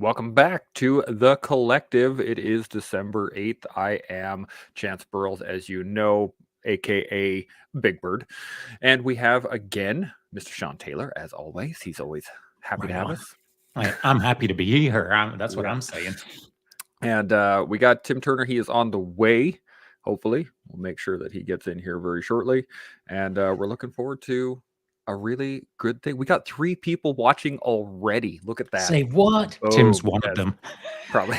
Welcome back to The Collective. It is December 8th. I am Chance Burles, as you know, aka Big Bird. And we have again Mr. Sean Taylor, as always. He's always happy to Right have on. us. I'm happy to be here. That's what Yeah. I'm saying. And we got Tim Turner. He is on the way. Hopefully, we'll make sure that he gets in here very shortly. And we're looking forward to a really good thing. We got 3 people watching already. Look at that. Say what? Boom. Tim's one of Yes. them. Probably.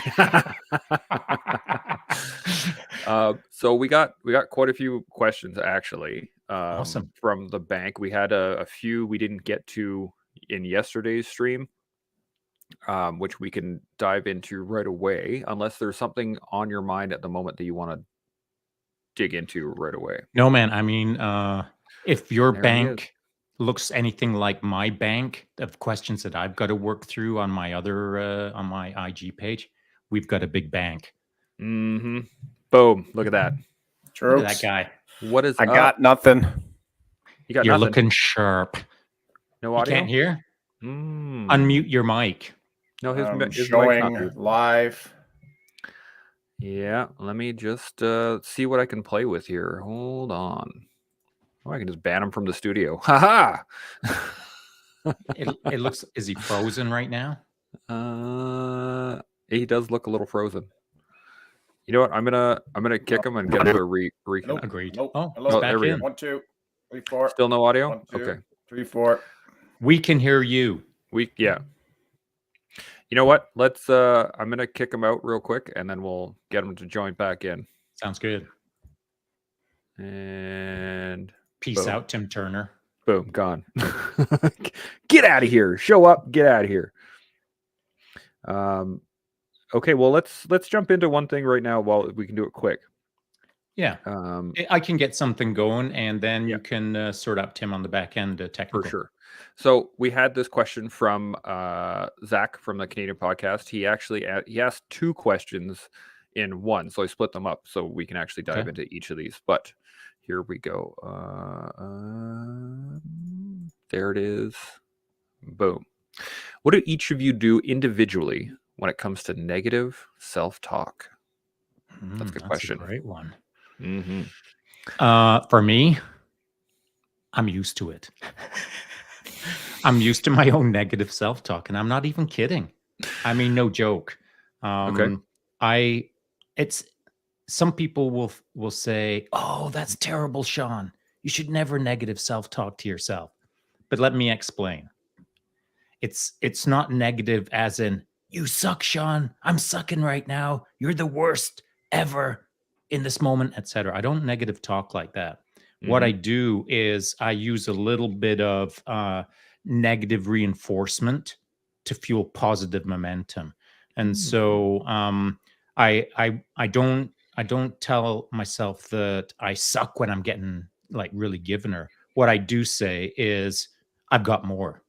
So we got quite a few questions actually Awesome. from the bank. We had a few we didn't get to in yesterday's stream, which we can dive into right away, unless there's something on your mind at the moment that you want to dig into right away. No, man. I mean, if your There he is. bank looks anything like my bank of questions that I've got to work through on my other on my IG page, we've got a big bank. Mm-hmm. Boom! Look at that. Look at that guy. What is I up? got nothing. You got You're nothing. looking sharp. No You audio. can't hear? Mm. Unmute your mic. No, his I'm mic's not showing muted. live. Yeah, let me just see what I can play with here. Hold on. Oh, I can just ban him from the studio. Ha It looks. Is he frozen right now? ha! He does look a little frozen. You know what? I'm gonna kick him and get him to reconnect. Nope. Agreed. Nope. Oh, Hello. he's there back we go. in. 1, 2, 3, 4. Still no audio? 1, 2, Okay. 3, 4. We can hear you. Yeah. You know what? Let's I'm gonna kick him out real quick and then we'll get him to join back in. Sounds good. And Peace boom. out, Tim Turner. Boom, gone. Get out of here. Show up, get out of here. Okay, well let's jump into one thing right now while we can do it quick. Yeah. I can get something going and then you can sort out Tim on the back end technical. For sure. So we had this question from Zach from the Canadian podcast. He actually he asked 2 questions in one, so I split them up so we can actually dive into each of these. But here we go. There it is. Boom. What do each of you do individually when it comes to negative self-talk? That's a good question. That's a great one. Mm-hmm. For me, I'm used to it. I'm used to my own negative self-talk, and I'm not even kidding. I mean, no joke. Okay. It's some people will say, "Oh, that's terrible, Sean. You should never negative self-talk to yourself." But let me explain. It's not negative as in you suck, Sean. I'm sucking right now. You're the worst ever in this moment, etc. I don't negative talk like that. What I do is I use a little bit of negative reinforcement to fuel positive momentum. And so I don't tell myself that I suck when I'm getting like really giving her. What I do say is I've got more.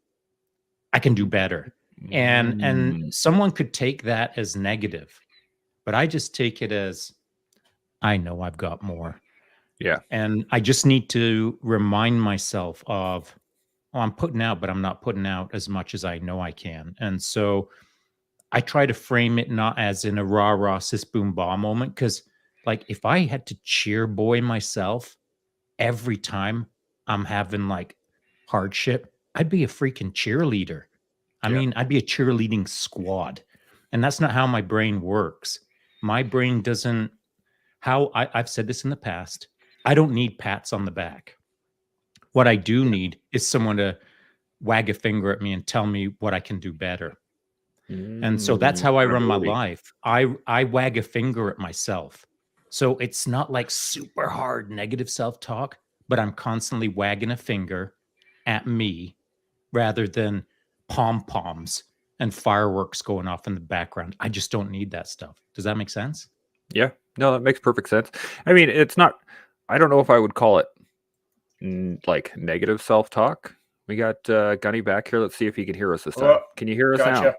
I can do better. And someone could take that as negative, but I just take it as I know I've got more. Yeah. And I just need to remind myself of, oh, I'm putting out, but I'm not putting out as much as I know I can. And so I try to frame it not as in a rah-rah sis boom bah moment. Cause like if I had to cheer boy myself every time I'm having like hardship, I'd be a freaking cheerleader. I mean, I'd be a cheerleading squad. And that's not how my brain works. My brain doesn't, I've said this in the past, I don't need pats on the back. What I do need is someone to wag a finger at me and tell me what I can do better. And so that's how I run my life. I wag a finger at myself. So it's not like super hard negative self-talk, but I'm constantly wagging a finger at me rather than pom-poms and fireworks going off in the background. I just don't need that stuff. Does that make sense? Yeah. No, that makes perfect sense. I mean, it's not, I don't know if I would call it like negative self-talk. We got Gunny back here. Let's see if he can hear us this time. Can you hear us now?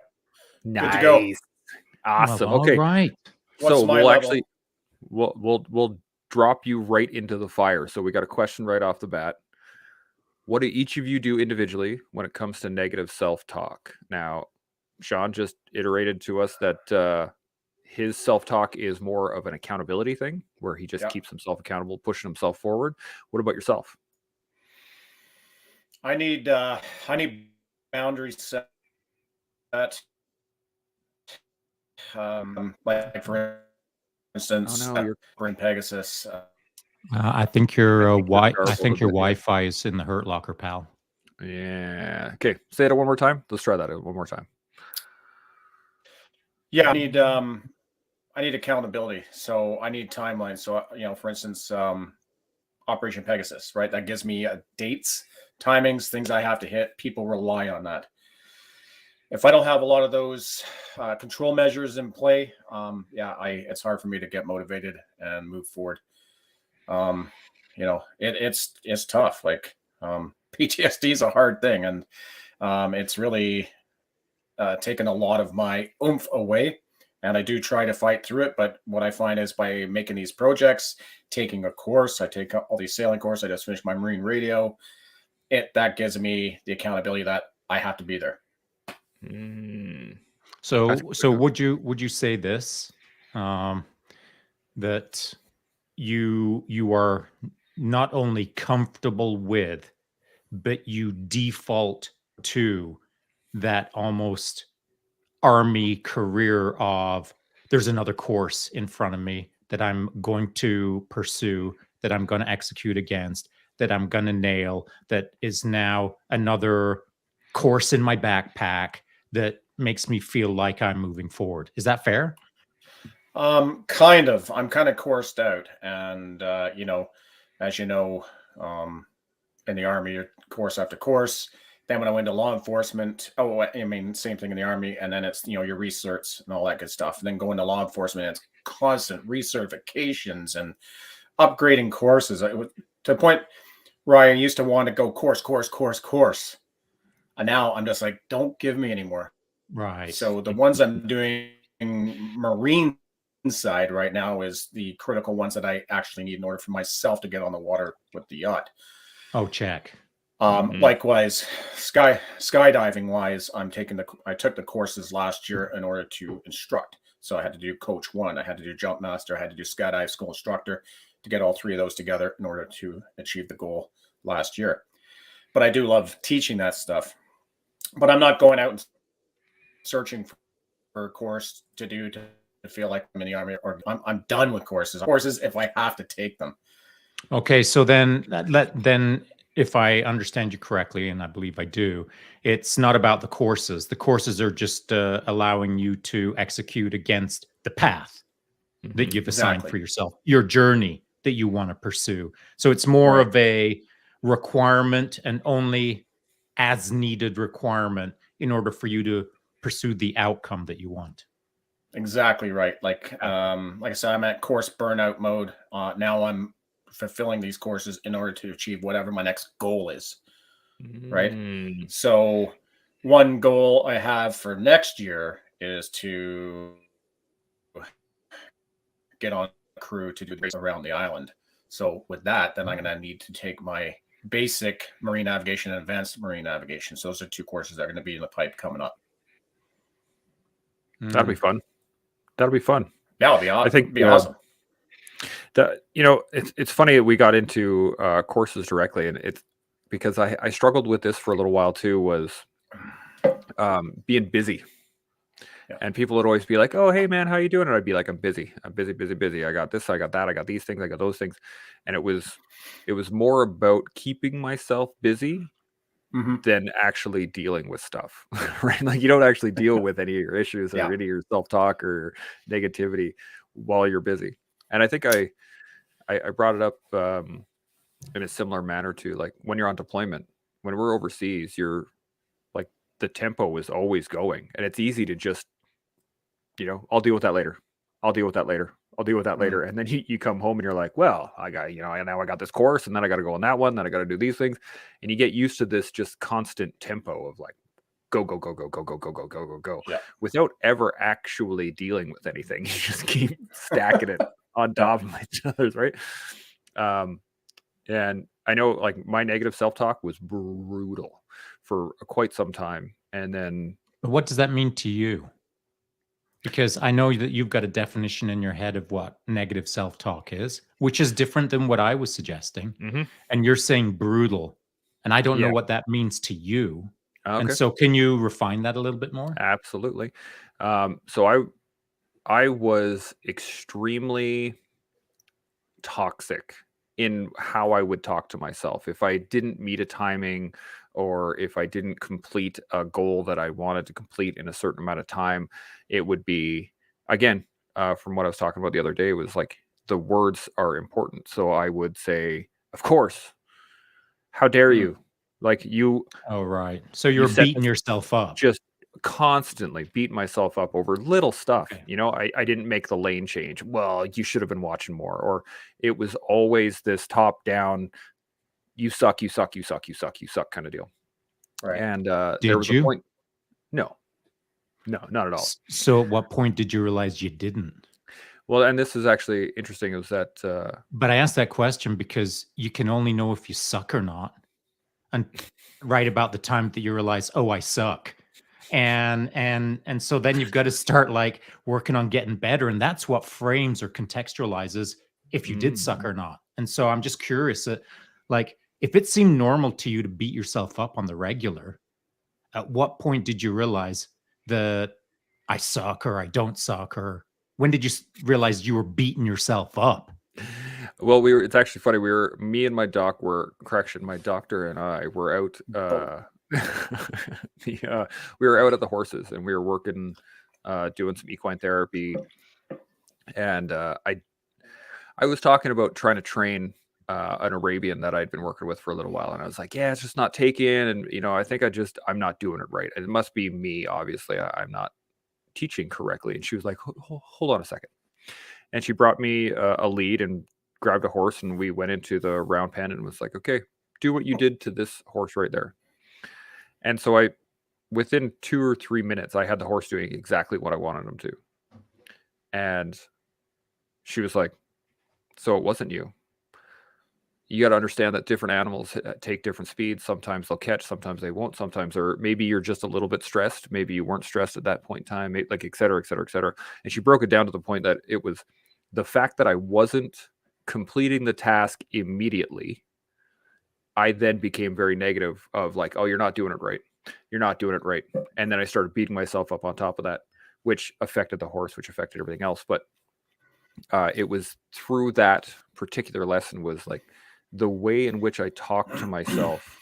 Nice. Good to go. Awesome. Well, okay. All right. So we'll actually we'll drop you right into the fire. So we got a question right off the bat. What do each of you do individually when it comes to negative self-talk? Now, Shaun just iterated to us that his self-talk is more of an accountability thing, where he just keeps himself accountable, pushing himself forward. What about yourself? I need boundaries set. Like for instance, Oh no, you're Operation Pegasus. I think your I think you're I garbled a think your bit here. Wi-Fi is in the hurt locker, pal. Yeah. Okay. Say it one more time. Let's try that one more time. Yeah, I need accountability. So I need timelines. So for instance, Operation Pegasus, right? That gives me dates, timings, things I have to hit. People rely on that. If I don't have a lot of those control measures in play, it's hard for me to get motivated and move forward. It's tough. Like PTSD is a hard thing, and it's really taken a lot of my oomph away. And I do try to fight through it, but what I find is by making these projects, taking a course, I take all these sailing courses. I just finished my marine radio. That gives me the accountability that I have to be there. So would you say this, that you are not only comfortable with, but you default to that almost army career of, there's another course in front of me that I'm going to pursue, that I'm going to execute against, that I'm going to nail, that is now another course in my backpack that makes me feel like I'm moving forward. Is that fair? Kind of. I'm kind of coursed out, and as you know, in the army, you're course after course. Then when I went to law enforcement, same thing in the army, and then it's your research and all that good stuff. And then going to law enforcement, it's constant recertifications and upgrading courses. To the point where I used to want to go course, and now I'm just like, don't give me any more. Right. So the ones I'm doing marine side right now is the critical ones that I actually need in order for myself to get on the water with the yacht. Oh, check. Likewise, skydiving wise, I took the courses last year in order to instruct. So I had to do coach 1, I had to do jump master, I had to do skydive school instructor to get all 3 of those together in order to achieve the goal last year. But I do love teaching that stuff. But I'm not going out and searching for a course to do to feel like I'm in the army, or I'm done with courses if I have to take them. Okay, so then if I understand you correctly, and I believe I do, it's not about the courses. The courses are just allowing you to execute against the path that you've assigned for yourself, your journey that you want to pursue. So it's more of a requirement, and only as needed requirement, in order for you to pursue the outcome that you want. Exactly right. Like I said, I'm at course burnout mode. Now I'm fulfilling these courses in order to achieve whatever my next goal is. Right. So one goal I have for next year is to get on a crew to do the race around the island. So with that, then I'm going to need to take my basic marine navigation and advanced marine navigation. So those are 2 courses that are going to be in the pipe coming up. That'll be fun. That'll be fun. Yeah, it'll be awesome. I think it'll be awesome. It's funny that we got into courses directly, and it's because I struggled with this for a little while too, was being busy. And people would always be like, "Oh, hey man, how you doing?" And I'd be like, "I'm busy. I'm busy, busy, busy. I got this, I got that, I got these things, I got those things." And it was more about keeping myself busy than actually dealing with stuff, right? Like you don't actually deal with any of your issues or any of your self-talk or negativity while you're busy. And I think I brought it up in a similar manner to, like, when you're on deployment, when we're overseas, you're like, the tempo is always going, and it's easy to just, I'll deal with that later. I'll deal with that later. I'll deal with that later. And then you come home and you're like, well, I got, now I got this course, and then I got to go on that one. Then I got to do these things. And you get used to this just constant tempo of like, go, go, go, go, go, go, go, go, go, go, go, without ever actually dealing with anything. You just keep stacking it on top of each other's, right? And I know, like, my negative self-talk was brutal for quite some time. And then But what does that mean to you? Because I know that you've got a definition in your head of what negative self-talk is, which is different than what I was suggesting. Hmm. And you're saying brutal, and I don't know Yeah. what that means to you. And Okay. so can you refine that a little bit more? Absolutely. So I was extremely toxic in how I would talk to myself. If I didn't meet a timing or if I didn't complete a goal that I wanted to complete in a certain amount of time, it would be, again, from what I was talking about the other day, was like the words are important. So I would say, of course, how dare Hmm. you? Like Oh, right. So you you're said beating this, yourself up. just constantly beat myself up over little stuff. Okay. I didn't make the lane change. Well, you should have been watching more. Or it was always this top down, you suck, you suck, you suck, you suck, you suck kind of deal. Right. And there Did was a you? point. No, no, not at all. So at what point did you realize you didn't? Well, and this is actually interesting. It was that But I asked that question because you can only know if you suck or not, and right about the time that you realize, oh, I suck. And so then you've got to start like working on getting better. And that's what frames or contextualizes if you did suck mm, or not. And so I'm just curious like, if it seemed normal to you to beat yourself up on the regular, at what point did you realize that I suck or I don't suck? Or when did you realize you were beating yourself up? well, it's actually funny. Me and my my doctor and I were out, Both. we were out at the horses and we were working, doing some equine therapy. And I was talking about trying to train an Arabian that I'd been working with for a little while. And I was like, yeah, it's just not taking. And, I think I'm not doing it right. It must be me. Obviously, I'm not teaching correctly. And she was like, hold on a second. And she brought me a lead and grabbed a horse, and we went into the round pen and was like, okay, do what you did to this horse right there. And so within 2 or 3 minutes, I had the horse doing exactly what I wanted him to. And she was like, so it wasn't you. You got to understand that different animals take different speeds. Sometimes they'll catch, sometimes they won't. Sometimes, or maybe you're just a little bit stressed. Maybe you weren't stressed at that point in time, like et cetera, et cetera, et cetera. And she broke it down to the point that it was the fact that I wasn't completing the task immediately. I then became very negative of like, oh, you're not doing it right. You're not doing it right. And then I started beating myself up on top of that, which affected the horse, which affected everything else. But it was through that particular lesson was like the way in which I talk to myself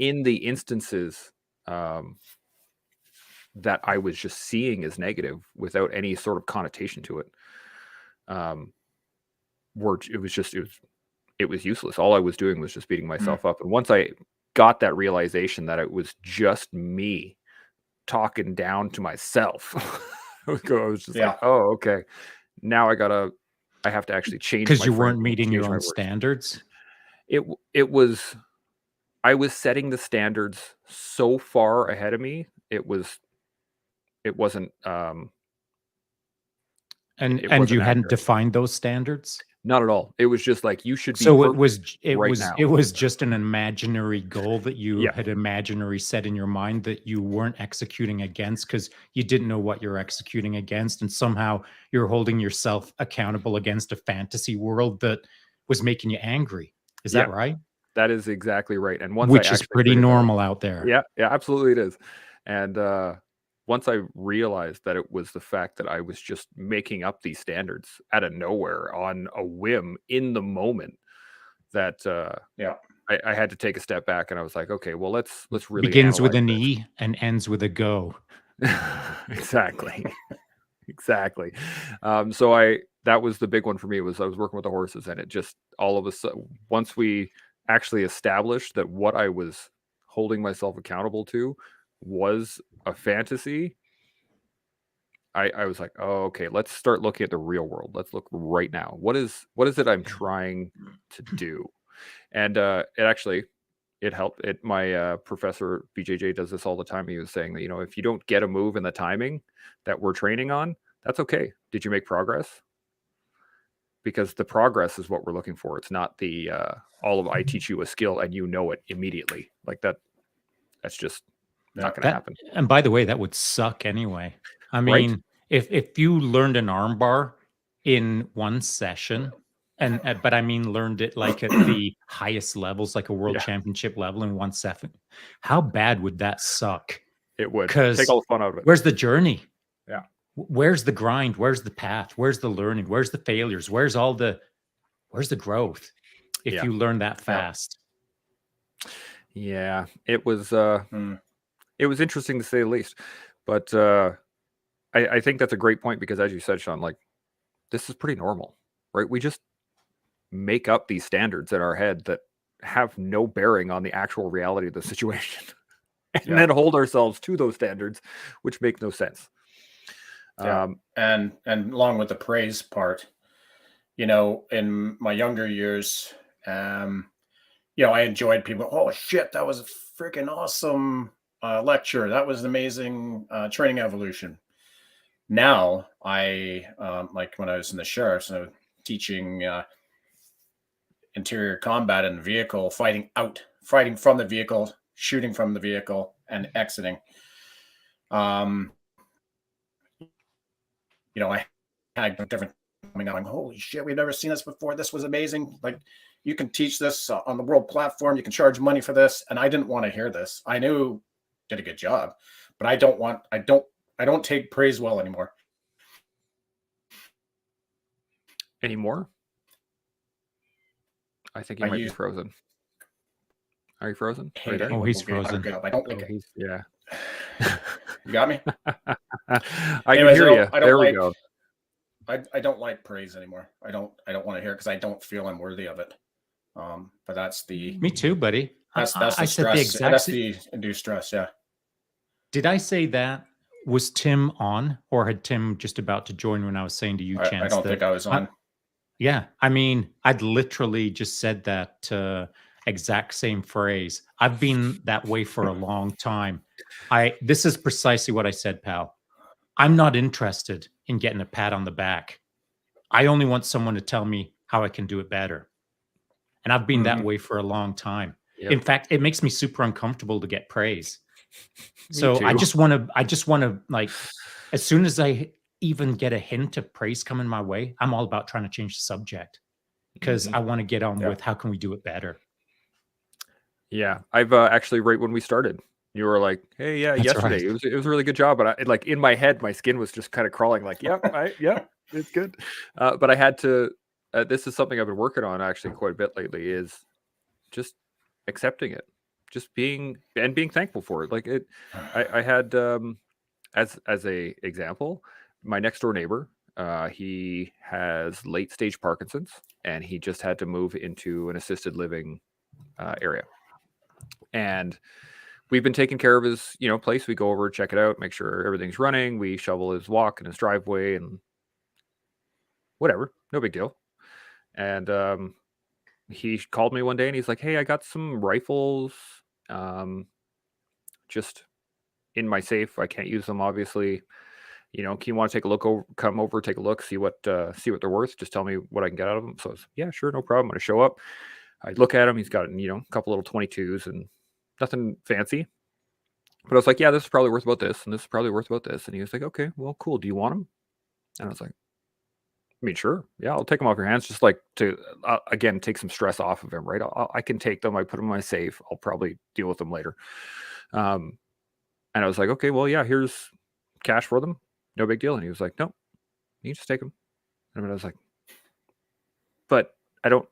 in the instances that I was just seeing as negative without any sort of connotation to it. Were it was useless. All I was doing was just beating Mm. myself up. And once I got that realization that it was just me talking down to myself, I was just like, Yeah. oh, okay. Now I have to actually change Because my you weren't framing, meeting your change my own words. standards. It was I was setting the standards so far ahead of me. It wasn't And it and wasn't you hadn't accurate. defined those standards? Not at all. It was just like you should be So perfect right it now. was just an imaginary goal that you Yeah. had imaginary set in your mind that you weren't executing against because you didn't know what you're executing against, and somehow you're holding yourself accountable against a fantasy world that was making you angry. Is that Yeah. right? That is exactly right. And once I Which is actually pretty figured that out. normal out there. Yeah, yeah, absolutely it is. And once I realized that it was the fact that I was just making up these standards out of nowhere on a whim in the moment, that Yeah. I had to take a step back and I was like, okay, well let's really Begins with analyze an this. E and ends with a go. Exactly. Exactly. So that was the big one for me, was I was working with the horses, and it just all of a sudden, once we actually established that what I was holding myself accountable to was a fantasy, I was like, oh, okay, let's start looking at the real world. Let's look right now. What is it I'm trying to do? And it helped. My professor BJJ does this all the time. He was saying that, if you don't get a move in the timing that we're training on, that's okay. Did you make progress? Because the progress is what we're looking for. It's not I teach you a skill and you know it immediately. Like that. That's just Not going to happen. And by the way, that would suck anyway. I Right? mean, if you learned an armbar in one session, but I mean learned it like at the highest levels, like a world Yeah. championship level in 1 second, how bad would that suck? It would. Because Take all the fun out of it. where's the journey? Yeah. Where's the grind? Where's the path? Where's the learning? Where's the failures? Where's the growth if Yeah. you learn that fast? Yeah. It was Mm. it was interesting to say the least. But I think that's a great point because, as you said, Shaun, like, this is pretty normal, right? We just make up these standards in our head that have no bearing on the actual reality of the situation. And Yeah. then hold ourselves to those standards, which make no sense. Yeah. And along with the praise part, you know, in my younger years, you know, I enjoyed people. Oh shit, that was a freaking awesome lecture. That was an amazing training evolution. Now I like when I was in the sheriff's, teaching interior combat in the vehicle, fighting from the vehicle, shooting from the vehicle, and exiting. You know, I had different coming out. I'm holy shit, we've never seen this before. This was amazing. Like, you can teach this on the world platform. You can charge money for this. And I didn't want to hear this. I knew did a good job, but I don't take praise well anymore. Anymore? I think he might be frozen. Are you frozen? Hate it. Oh, he's frozen. I don't like it. Yeah. You got me? I Anyways, can hear you. There we go. I don't like praise anymore. I don't want to hear it because I don't feel I'm worthy of it. But that's the Me too, buddy. that's the I said the stress. exact That's the induced stress. Yeah. Did I say that? Was Tim on, or had Tim just about to join when I was saying to you, Chance? I don't think I was on. Yeah, I mean, I'd literally just said that exact same phrase. I've been that way for a long time. This is precisely what I said, pal. I'm not interested in getting a pat on the back. I only want someone to tell me how I can do it better. And I've been that way for a long time. Yep. In fact, it makes me super uncomfortable to get praise. So too. I just want to like, as soon as I even get a hint of praise coming my way, I'm all about trying to change the subject because I want to get on with how can we do it better. Yeah, I've actually right when we started, you were like, "Hey, yeah, That's yesterday right. it was a really good job," but I, like, in my head, my skin was just kind of crawling, like, "Yep, it's good." But I had to. This is something I've been working on actually quite a bit lately. Is just accepting it, just being thankful for it. Like it, I had as a example, my next door neighbor. He has late stage Parkinson's, and he just had to move into an assisted living area. And we've been taking care of his, place. We go over, check it out, make sure everything's running. We shovel his walk and his driveway and whatever, no big deal. And he called me one day and he's like, "Hey, I got some rifles, just in my safe. I can't use them, obviously. Can you want to take a look over? Come over, take a look, see what they're worth. Just tell me what I can get out of them." So I was, yeah, sure, no problem. I'm gonna show up. I look at him. He's got a couple little 22s and nothing fancy. But I was like, "Yeah, this is probably worth about this, and this is probably worth about this." And he was like, "Okay, well, cool. Do you want them?" And I was like, "I mean, sure. Yeah, I'll take them off your hands, just like to again take some stress off of him, right? I can take them. I put them in my safe. I'll probably deal with them later." And I was like, "Okay, well, yeah, here's cash for them. No big deal." And he was like, "No, you can just take them." And I was like, "But I don't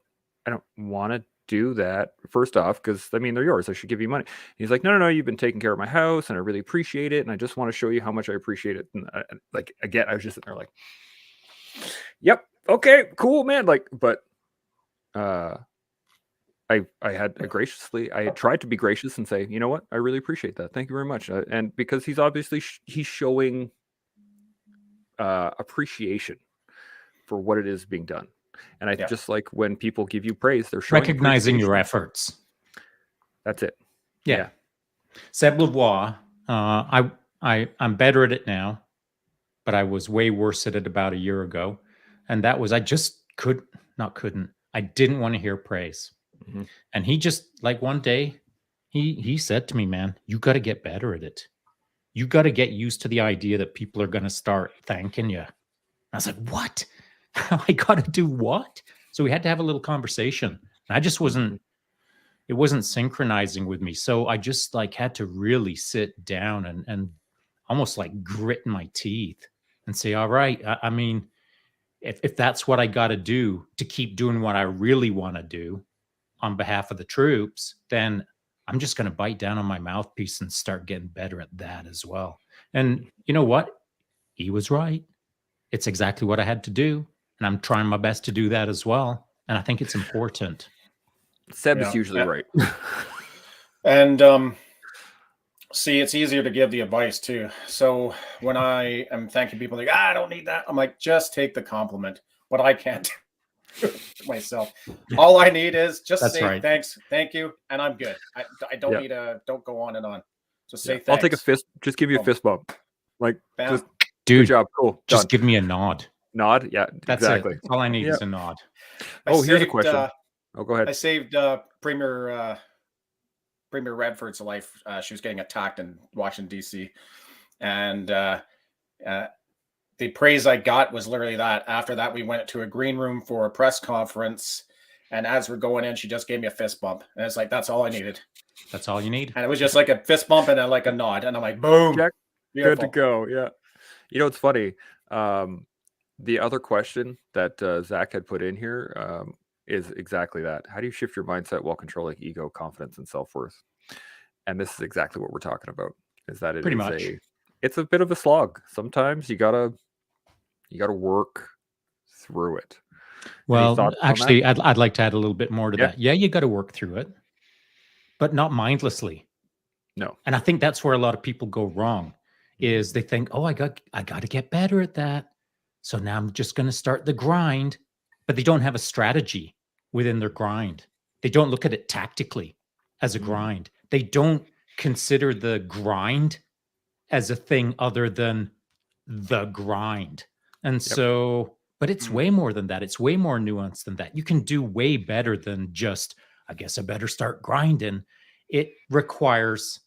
want to do that, first off, because they're yours. I should give you money." He's like, "No, you've been taking care of my house and I really appreciate it. And I just want to show you how much I appreciate it." And like, again, I was just sitting there like, "Yep. Okay, cool, man." Like, but I had tried to be gracious and say, "You know what? I really appreciate that. Thank you very much." And because he's obviously he's showing appreciation for what it is being done. And I just like when people give you praise, they're showing recognizing your efforts. That's it. Yeah. C'est Lavoie. I'm better at it now, but I was way worse at it about a year ago. And that was, I just I didn't want to hear praise. Mm-hmm. And he just, like, one day He said to me, man, you got to get better at it. You got to get used to the idea that people are going to start thanking you. I was like, what? I got to do what? So we had to have a little conversation. And I just wasn't, it wasn't synchronizing with me. So I just like had to really sit down and almost like grit my teeth and say, all right, I mean, if that's what I got to do to keep doing what I really want to do on behalf of the troops, then I'm just going to bite down on my mouthpiece and start getting better at that as well. And you know what? He was right. It's exactly what I had to do. And I'm trying my best to do that as well. And I think it's important. Seb is usually right. And see, it's easier to give the advice too. So when I am thanking people, like, I don't need that. I'm like, just take the compliment, but I can't do it myself. All I need is just say thanks, thank you, and I'm good. I don't need don't go on and on. Just say thanks. I'll take a fist, just give you a fist bump. Like, just, dude, good job, cool. Just give me a nod. Nod? Yeah, that's exactly. It. All I need is a nod. Here's a question. Go ahead. I saved Premier Redford's life. She was getting attacked in Washington, D.C. And the praise I got was literally that. After that, we went to a green room for a press conference. And as we're going in, she just gave me a fist bump. And it's like, that's all I needed. That's all you need. And it was just like a fist bump and like a nod. And I'm like, boom. Check. Good to go. Yeah. You know, it's funny. The other question that Zach had put in here is exactly that. How do you shift your mindset while controlling ego, confidence, and self-worth? And this is exactly what we're talking about. Is that it's a bit of a slog. Sometimes you gotta work through it. Well, actually, I'd like to add a little bit more to that. Yeah, you got to work through it, but not mindlessly. No. And I think that's where a lot of people go wrong. Is they think, oh, I got to get better at that. So now I'm just going to start the grind, but they don't have a strategy within their grind. They don't look at it tactically as a grind. They don't consider the grind as a thing other than the grind. And so, but it's way more than that. It's way more nuanced than that. You can do way better than just, I guess I better start grinding. It requires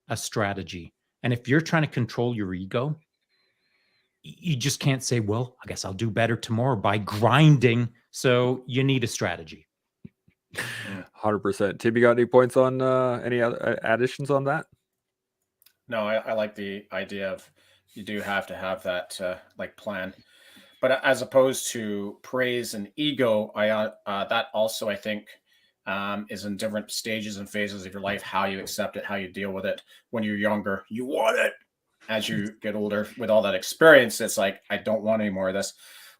a strategy. And if you're trying to control your ego, you just can't say, well, I guess I'll do better tomorrow by grinding. So you need a strategy. 100%. Tim, you got any points on any other additions on that? No, I like the idea of you do have to have that like plan. But as opposed to praise and ego, that also, I think, is in different stages and phases of your life, how you accept it, how you deal with it. When you're younger, you want it. As you get older, with all that experience, it's like, I don't want any more of this.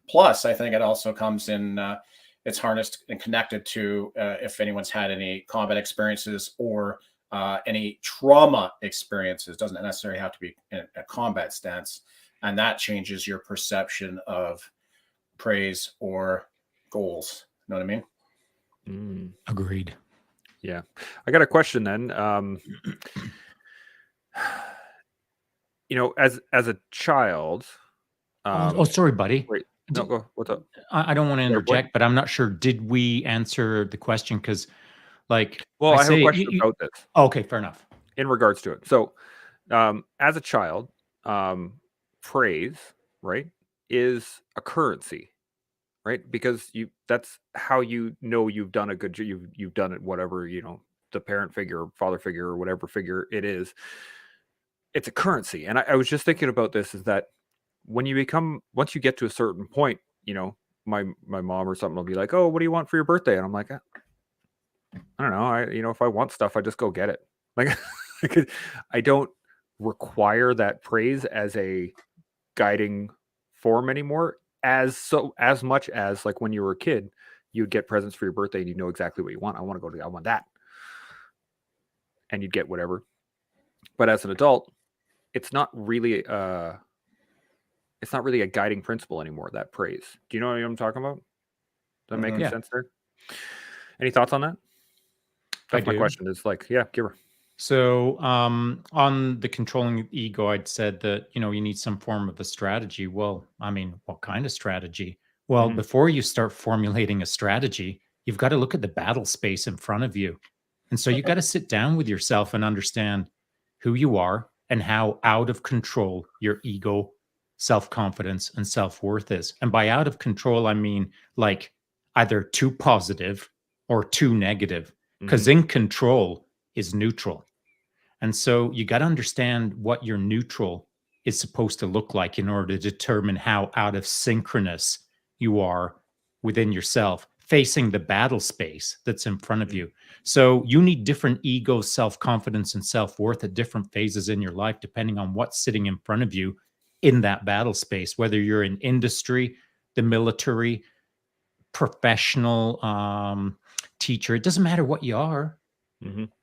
Plus, I think it also comes in, it's harnessed and connected to if anyone's had any combat experiences or any trauma experiences. Doesn't necessarily have to be a combat stance. And that changes your perception of praise or goals. You know what I mean? Agreed. Yeah. I got a question then. You know, as a child. Sorry, buddy. Wait, no, go. What's up? I don't want to interject, but I'm not sure. Did we answer the question? Because, like, well, I have a question about this. Okay, fair enough. In regards to it, so as a child, praise, right, is a currency, right? Because that's how you know you've done a good job. You've done it, whatever, you know, the parent figure, father figure, or whatever figure it is. It's a currency. And I was just thinking about this, is that once you get to a certain point, you know, my mom or something will be like, oh, what do you want for your birthday? And I'm like, I don't know. If I want stuff, I just go get it. Like, I don't require that praise as a guiding form anymore, as much as like when you were a kid, you'd get presents for your birthday and you know exactly what you want. I want that. And you'd get whatever. But as an adult, it's not really a guiding principle anymore, that praise. Do you know what I'm talking about? Does that make any sense there? Any thoughts on that? That's my question. Is like, give her. So on the controlling ego, I'd said that, you need some form of a strategy. Well, I mean, what kind of strategy? Well, before you start formulating a strategy, you've got to look at the battle space in front of you. And so you got to sit down with yourself and understand who you are and how out of control your ego, self-confidence, and self-worth is. And by out of control, I mean like either too positive or too negative, because in control is neutral. And so you got to understand what your neutral is supposed to look like in order to determine how out of synchronous you are within yourself, facing the battle space that's in front of you. So you need different ego, self-confidence, and self-worth at different phases in your life, depending on what's sitting in front of you in that battle space, whether you're in industry, the military, professional, teacher. It doesn't matter what you are.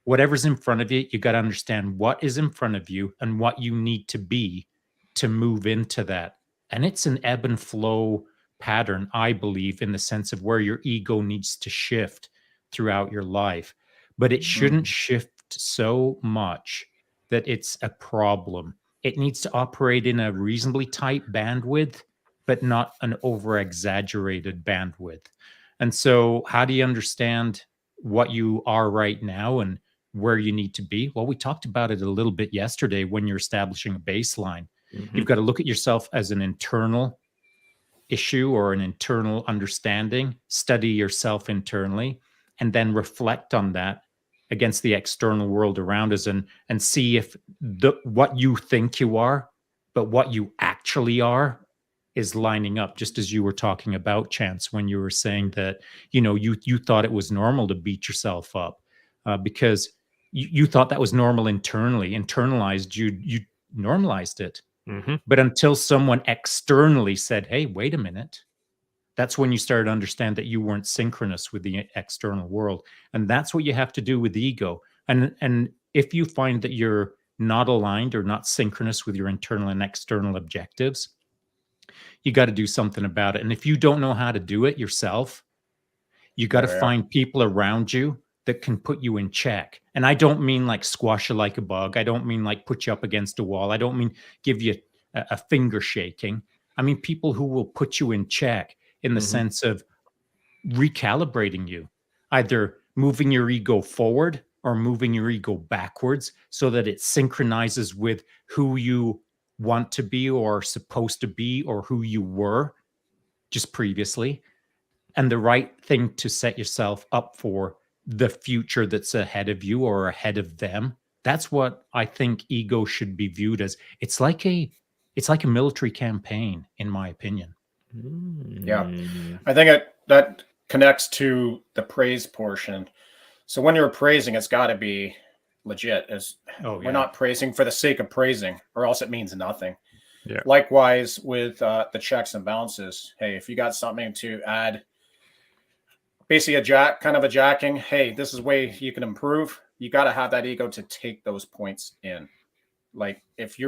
Whatever's in front of you, you got to understand what is in front of you and what you need to be to move into that. And it's an ebb and flow pattern, I believe, in the sense of where your ego needs to shift throughout your life. But it shouldn't shift so much that it's a problem. It needs to operate in a reasonably tight bandwidth, but not an over exaggerated bandwidth. And so, how do you understand what you are right now and where you need to be? Well, we talked about it a little bit yesterday when you're establishing a baseline. You've got to look at yourself as an internal issue or an internal understanding, study yourself internally, and then reflect on that against the external world around us and see if what you think you are, but what you actually are is lining up, just as you were talking about, Chance, when you were saying that, you thought it was normal to beat yourself up because you thought that was normal internally, internalized, you normalized it. But until someone externally said, hey, wait a minute, that's when you started to understand that you weren't synchronous with the external world. And that's what you have to do with ego. And if you find that you're not aligned or not synchronous with your internal and external objectives, you got to do something about it. And if you don't know how to do it yourself, you got to find people around you that can put you in check. And I don't mean like squash you like a bug. I don't mean like put you up against a wall. I don't mean give you a finger shaking. I mean people who will put you in check in the sense of recalibrating you, either moving your ego forward or moving your ego backwards so that it synchronizes with who you want to be or supposed to be or who you were just previously, and the right thing to set yourself up for the future that's ahead of you or ahead of them. That's what I think ego should be viewed as. It's like a military campaign, in my opinion. Yeah, I think that connects to the praise portion. So when you're praising, it's got to be legit. We're not praising for the sake of praising, or else it means nothing. Yeah. Likewise with the checks and balances. Hey, if you got something to add, basically a jacking. Hey, this is way you can improve. You got to have that ego to take those points in. Like if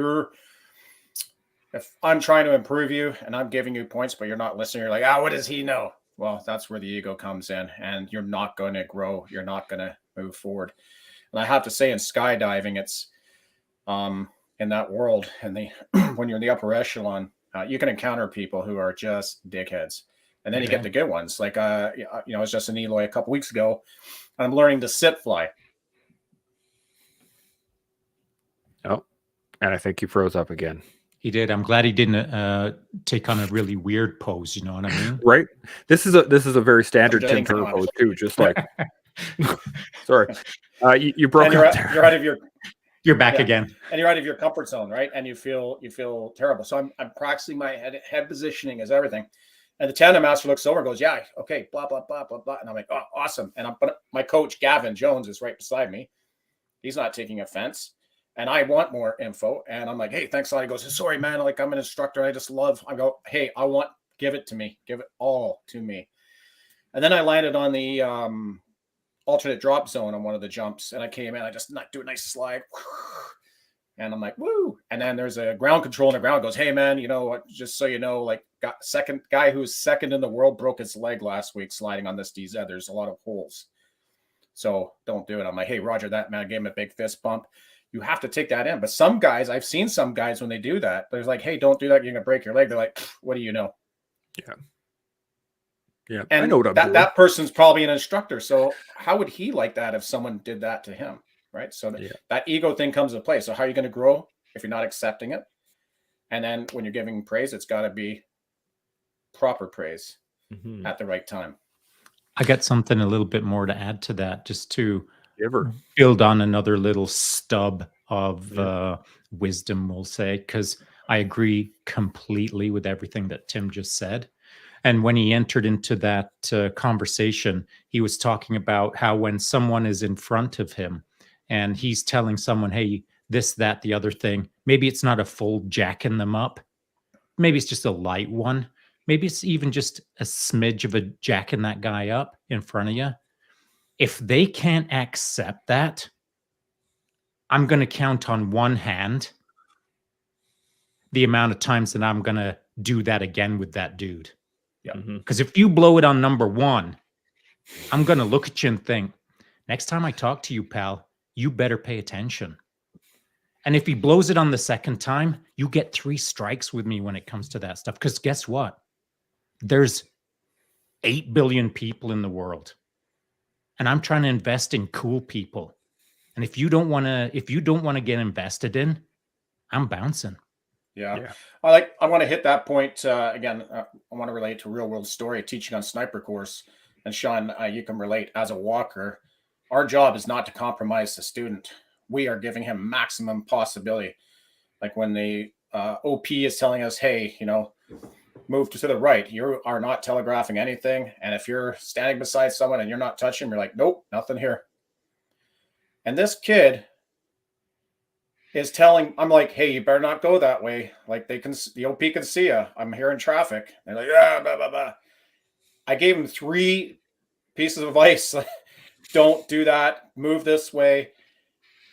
I'm trying to improve you and I'm giving you points, but you're not listening, you're like, what does he know? Well, that's where the ego comes in, and you're not going to grow. You're not going to move forward. And I have to say, in skydiving, it's in that world, and when you're in the upper echelon, you can encounter people who are just dickheads. And then you get the good ones. Like, I was just in Eloy a couple weeks ago, and I'm learning to sit fly. Oh, and I think he froze up again. He did. I'm glad he didn't take on a really weird pose. You know what I mean? Right. This is a very standard Tim Turner pose too. Just like, sorry, you broke up there. You're out of your. You're back again, and you're out of your comfort zone, right? And you feel terrible. So I'm practicing my head positioning as everything. And the tandem master looks over and goes, yeah, okay, blah, blah, blah, blah, blah. And I'm like, oh, awesome. And my coach, Gavin Jones, is right beside me. He's not taking offense. And I want more info. And I'm like, hey, thanks a lot. He goes, sorry, man. Like, I'm an instructor. I go, hey, give it to me. Give it all to me. And then I landed on the alternate drop zone on one of the jumps. And I came in, I just do a nice slide. And I'm like, woo. And then there's a ground control, and the ground goes, hey, man, just so you know, like, second guy who's second in the world broke his leg last week sliding on this DZ. There's a lot of holes. So don't do it. I'm like, hey, Roger that, man. I gave him a big fist bump. You have to take that in. But some guys, I've seen some guys when they do that, they're like, hey, don't do that. You're going to break your leg. They're like, what do you know? Yeah. Yeah, I And know what I'm doing. that person's probably an instructor. So how would he like that if someone did that to him? Right. So Yeah. that ego thing comes into play. So how are you going to grow if you're not accepting it? And then when you're giving praise, it's got to be proper praise Mhm. at the right time. I got something a little bit more to add to that, just to Ever. build on another little stub of Yeah. wisdom, we'll say, because I agree completely with everything that Tim just said. And when he entered into that conversation, he was talking about how when someone is in front of him and he's telling someone, hey, this, that, the other thing, maybe it's not a full jacking them up. Maybe it's just a light one. Maybe it's even just a smidge of a jacking that guy up in front of you. If they can't accept that, I'm going to count on one hand the amount of times that I'm going to do that again with that dude. Yeah. Because if you blow it on number one, I'm going to look at you and think, next time I talk to you, pal, you better pay attention. And if he blows it on the second time, you get 3 strikes with me when it comes to that stuff. Because guess what? There's 8 billion people in the world. And I'm trying to invest in cool people. And if you don't want to get invested in, I'm bouncing. Yeah. I want to hit that point again. I want to relate to a real world story teaching on sniper course. And Shaun, you can relate as a walker. Our job is not to compromise the student. We are giving him maximum possibility. Like when the OP is telling us, hey, move to the right. You are not telegraphing anything. And if you're standing beside someone and you're not touching them, you're like, nope, nothing here. And this kid is telling, I'm like, hey, you better not go that way. Like the OP can see you. I'm here in traffic. They're like, yeah, blah, blah, blah. I gave him 3 pieces of advice. Don't do that. Move this way.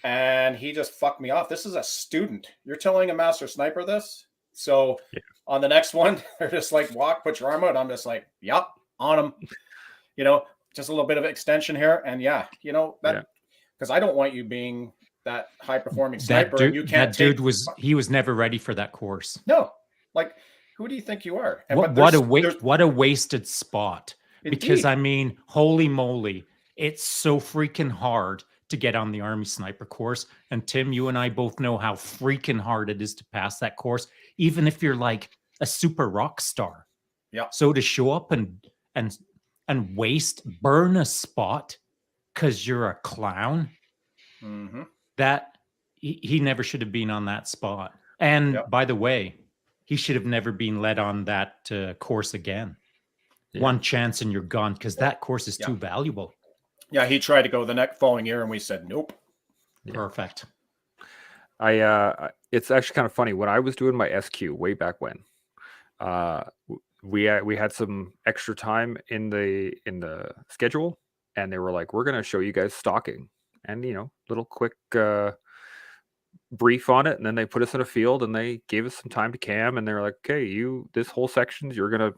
And he just fucked me off. This is a student. You're telling a master sniper this? So on the next one, they're just like, walk, put your arm out. I'm just like, yep, on him. Just a little bit of extension here. And because I don't want you being that high performing sniper. And you can't he was never ready for that course. No. Like, who do you think you are? And, what a wasted spot. Indeed. Because I mean, holy moly, it's so freaking hard to get on the Army sniper course. And Tim, you and I both know how freaking hard it is to pass that course, even if you're like a super rock star. Yeah. So to show up and burn a spot because you're a clown, that he never should have been on that spot. And by the way, he should have never been led on that course again. One chance and you're gone, because that course is too valuable. Yeah, he tried to go the following year and we said nope. Perfect. It's actually kind of funny. When I was doing my SQ way back when, we had some extra time in the schedule, and they were like, we're going to show you guys stalking, and little quick brief on it, and then they put us in a field and they gave us some time to cam, and they're like, okay, this whole section you're going to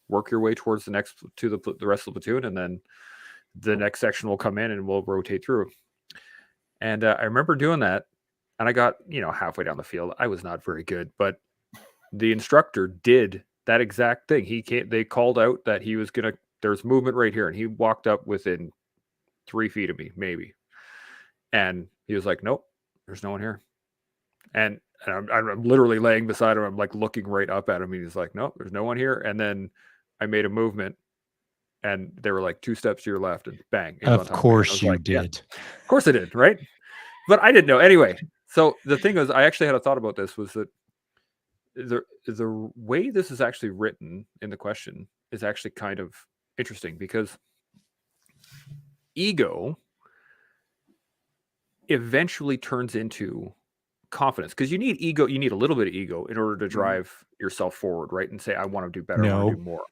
work your way towards the rest of the platoon, and then the next section will come in and we'll rotate through. And I remember doing that, and I got halfway down the field. I was not very good, but the instructor did that exact thing. They called out that he was gonna, there's movement right here, and he walked up within 3 feet of me, maybe, and he was like, nope, there's no one here. And I'm literally laying beside him. I'm like looking right up at him, and he's like, nope, there's no one here. And then I made a movement, and they were like 2 steps to your left, and bang. Of course you did. Yeah, of course I did, right? But I didn't know. Anyway, so the thing was, I actually had a thought about this, was that the way this is actually written in the question is actually kind of interesting, because ego eventually turns into confidence, because you need ego. You need a little bit of ego in order to drive yourself forward, right? And say, I want to do better. I want to do more.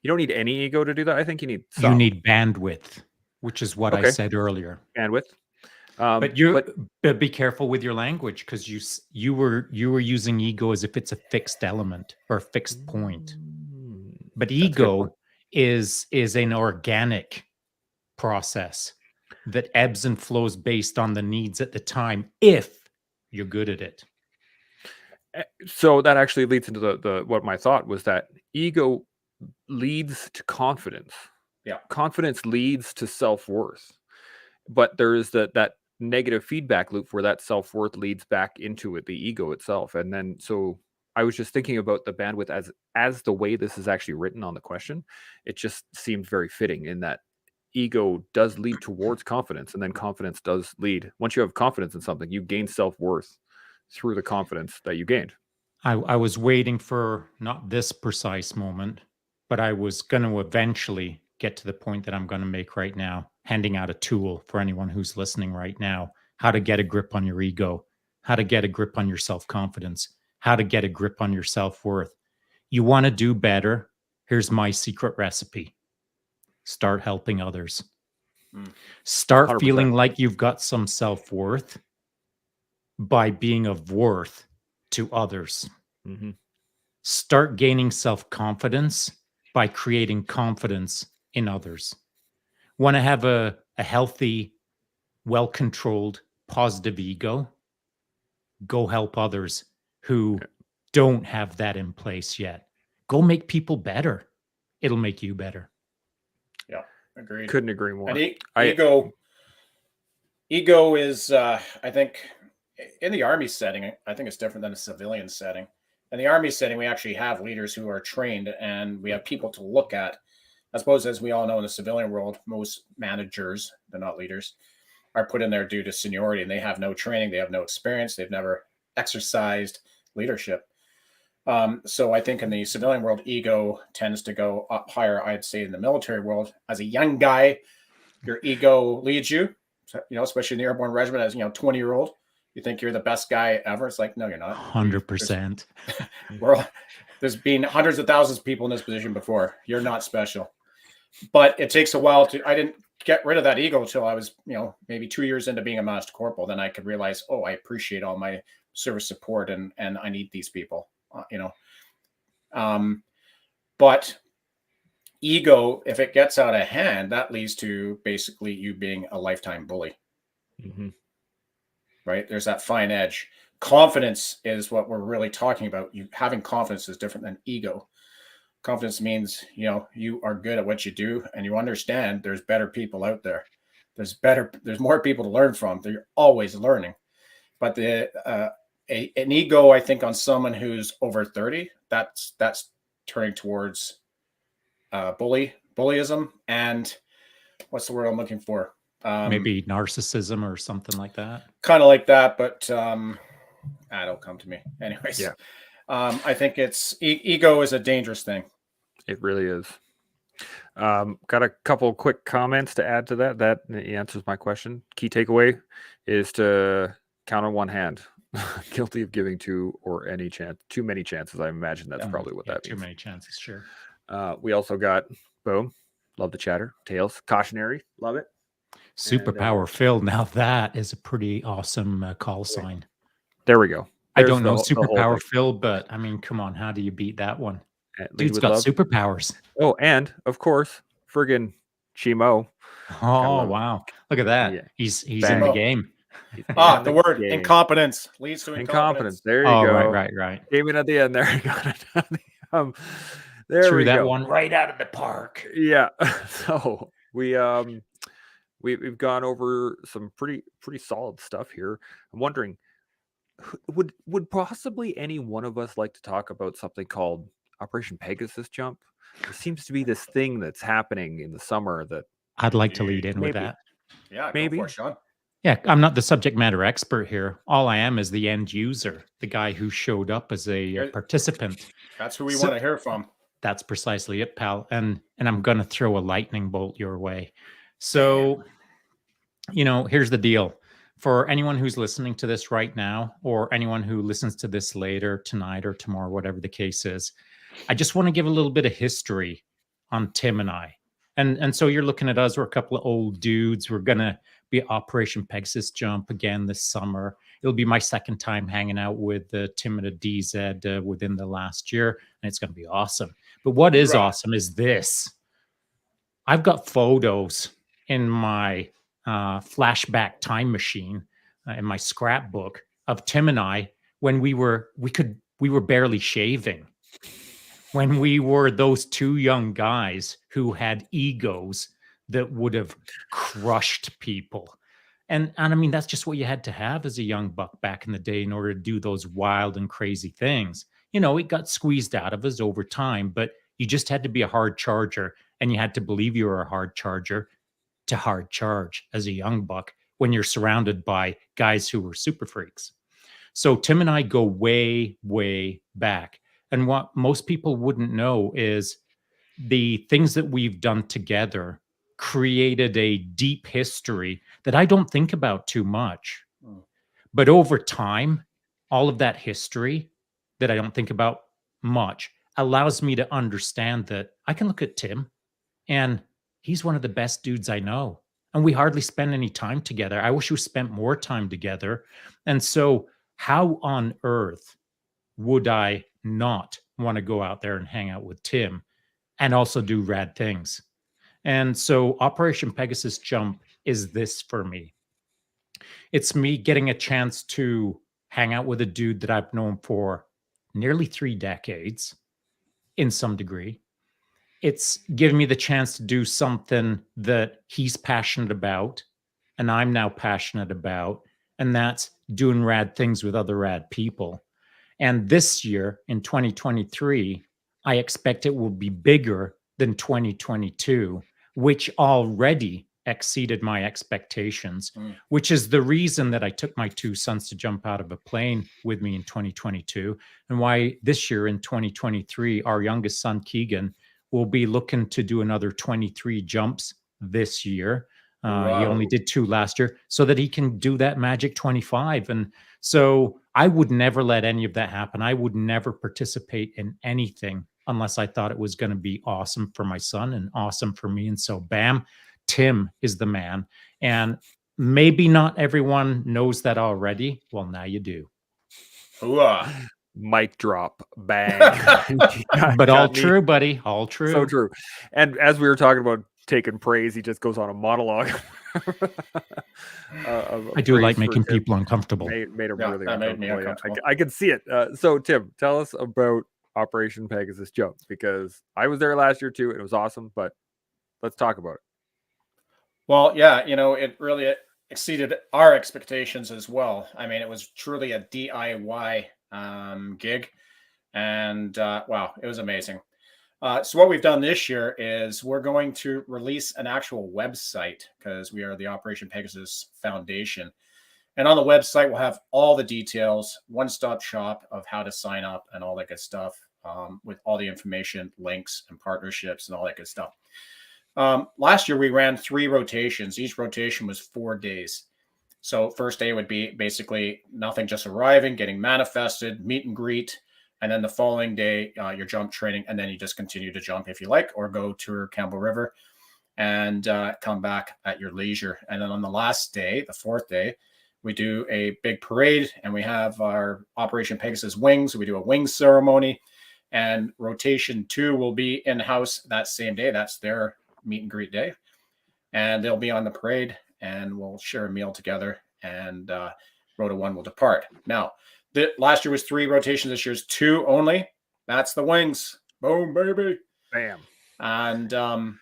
You don't need any ego to do that. I think you need some. You need bandwidth, which is what I said earlier. Bandwidth. But be careful with your language, because you were using ego as if it's a fixed element or a fixed point. But ego is an organic process that ebbs and flows based on the needs at the time, if you're good at it. So that actually leads into the what my thought was, that ego leads to confidence. Yeah. Confidence leads to self-worth. But there is that negative feedback loop where that self-worth leads back into it, the ego itself. And then so I was just thinking about the bandwidth as the way this is actually written on the question. It just seemed very fitting in that ego does lead towards confidence, and then confidence does lead. Once you have confidence in something, you gain self-worth through the confidence that you gained. I was waiting for not this precise moment, but I was going to eventually get to the point that I'm going to make right now, handing out a tool for anyone who's listening right now, how to get a grip on your ego, how to get a grip on your self-confidence, how to get a grip on your self-worth. You want to do better? Here's my secret recipe. Start helping others. Start 100%. feeling like you've got some self-worth by being of worth to others. Mm-hmm. Start gaining self-confidence by creating confidence in others. Want to have a healthy, well-controlled, positive ego? Go help others who don't have that in place yet. Go make people better. It'll make you better. Yeah, agreed. Couldn't agree more. And ego is, I think, in the Army setting, I think it's different than a civilian setting. In the Army setting, we actually have leaders who are trained, and we have people to look at. I suppose, as we all know, in the civilian world, most managers, they're not leaders, are put in there due to seniority, and they have no training, they have no experience, they've never exercised leadership. So I think in the civilian world, ego tends to go up higher. I'd say in the military world, as a young guy, your ego leads you, especially in the airborne regiment as, 20-year-old. You think you're the best guy ever. It's like, no, you're not. 100%. There's been hundreds of thousands of people in this position before. You're not special. But it takes a while I didn't get rid of that ego until I was, maybe 2 years into being a master corporal. Then I could realize, I appreciate all my service support and I need these people, But ego, if it gets out of hand, that leads to basically you being a lifetime bully. Mm-hmm. Right? There's that fine edge. Confidence is what we're really talking about. Having confidence is different than ego. Confidence means, you are good at what you do and you understand there's better people out there. There's more people to learn from. They're always learning. But an ego, I think, on someone who's over 30, that's turning towards bullyism, and what's the word I'm looking for? Maybe narcissism or something like that. Kind of like that, but don't come to me. Anyways, yeah. I think it's ego is a dangerous thing. It really is. Got a couple quick comments to add to that. That answers my question. Key takeaway is to count on one hand. Guilty of giving too many chances. I imagine that's probably what that means. Too many chances, sure. We also got boom. Love the chatter. Tails. Cautionary. Love it. Superpower Phil. Now that is a pretty awesome call sign. There we go. I don't know Superpower Phil, but I mean, come on. How do you beat that one? Dude's got superpowers. Oh, and of course, friggin' Chimo. Oh, wow. Look at that. Yeah. He's in the game. The word incompetence leads to incompetence. There you go. Right. Came in at the end there. There Threw that one right out of the park. Yeah. So we've gone over some pretty solid stuff here. I'm wondering, would possibly any one of us like to talk about something called Operation Pegasus Jump? There seems to be this thing that's happening in the summer that I'd like to lead in with that. Yeah, maybe. Go for it, Shaun. Yeah, I'm not the subject matter expert here. All I am is the end user, the guy who showed up as a participant. That's who we want to hear from. That's precisely it, pal. And I'm going to throw a lightning bolt your way. So, here's the deal. For anyone who's listening to this right now, or anyone who listens to this later, tonight or tomorrow, whatever the case is, I just want to give a little bit of history on Tim and I. And so you're looking at us, we're a couple of old dudes. We're going to be at Operation Pegasus Jump again this summer. It'll be my second time hanging out with Tim and a DZ within the last year, and it's going to be awesome. But what is awesome is this. I've got photos in my flashback time machine, in my scrapbook, of Tim and I when we were barely shaving. when we were those two young guys who had egos that would have crushed people. And I mean, that's just what you had to have as a young buck back in the day in order to do those wild and crazy things. You know, it got squeezed out of us over time, but you just had to be a hard charger, and you had to believe you were a hard charger to hard charge as a young buck when you're surrounded by guys who were super freaks. So Tim and I go way, way back. And what most people wouldn't know is the things that we've done together created a deep history that I don't think about too much. Mm. But over time, all of that history that I don't think about much allows me to understand that I can look at Tim and he's one of the best dudes I know. And we hardly spend any time together. I wish we spent more time together. And so, how on earth would I not want to go out there and hang out with Tim and also do rad things? And so, Operation Pegasus Jump is this for me. It's me getting a chance to hang out with a dude that I've known for nearly 3 decades in some degree. It's giving me the chance to do something that he's passionate about and I'm now passionate about, and that's doing rad things with other rad people. And this year in 2023, I expect it will be bigger than 2022, which already exceeded my expectations, which is the reason that I took my two sons to jump out of a plane with me in 2022, and why this year in 2023, our youngest son, Keegan, will be looking to do another 23 jumps this year. He only did 2 last year, so that he can do that magic 25. And so I would never let any of that happen. I would never participate in anything unless I thought it was going to be awesome for my son and awesome for me. And so, bam, Tim is the man. And maybe not everyone knows that already. Well, now you do. Mic drop, bang. But all true, buddy. All true. So true. And as we were talking about taking praise, he just goes on a monologue. I do like making people uncomfortable. Made him really that made uncomfortable. me uncomfortable. I can see it. So Tim, tell us about Operation Pegasus Jump, because I was there last year too, and it was awesome, but let's talk about it. Well, yeah, you know, it really exceeded our expectations as well. I mean, it was truly a DIY gig, and wow, it was amazing. So what we've done this year is we're going to release an actual website, because we are the Operation Pegasus Foundation. And on the website, we'll have all the details, one-stop shop of how to sign up and all that good stuff, with all the information, links, and partnerships and all that good stuff. Last year, we ran 3 rotations. Each rotation was 4 days. So first day would be basically nothing, just arriving, getting manifested, meet and greet. And then the following day, your jump training. And then you just continue to jump if you like, or go to Campbell River and come back at your leisure. And then on the last day, the 4th day, we do a big parade, and we have our Operation Pegasus wings. We do a wing ceremony, and rotation 2 will be in-house that same day. That's their meet and greet day. And they'll be on the parade, and we'll share a meal together, and Rota 1 will depart. Now, last year was 3 rotations. This year's 2 only. That's the wings. Boom, baby. Bam. And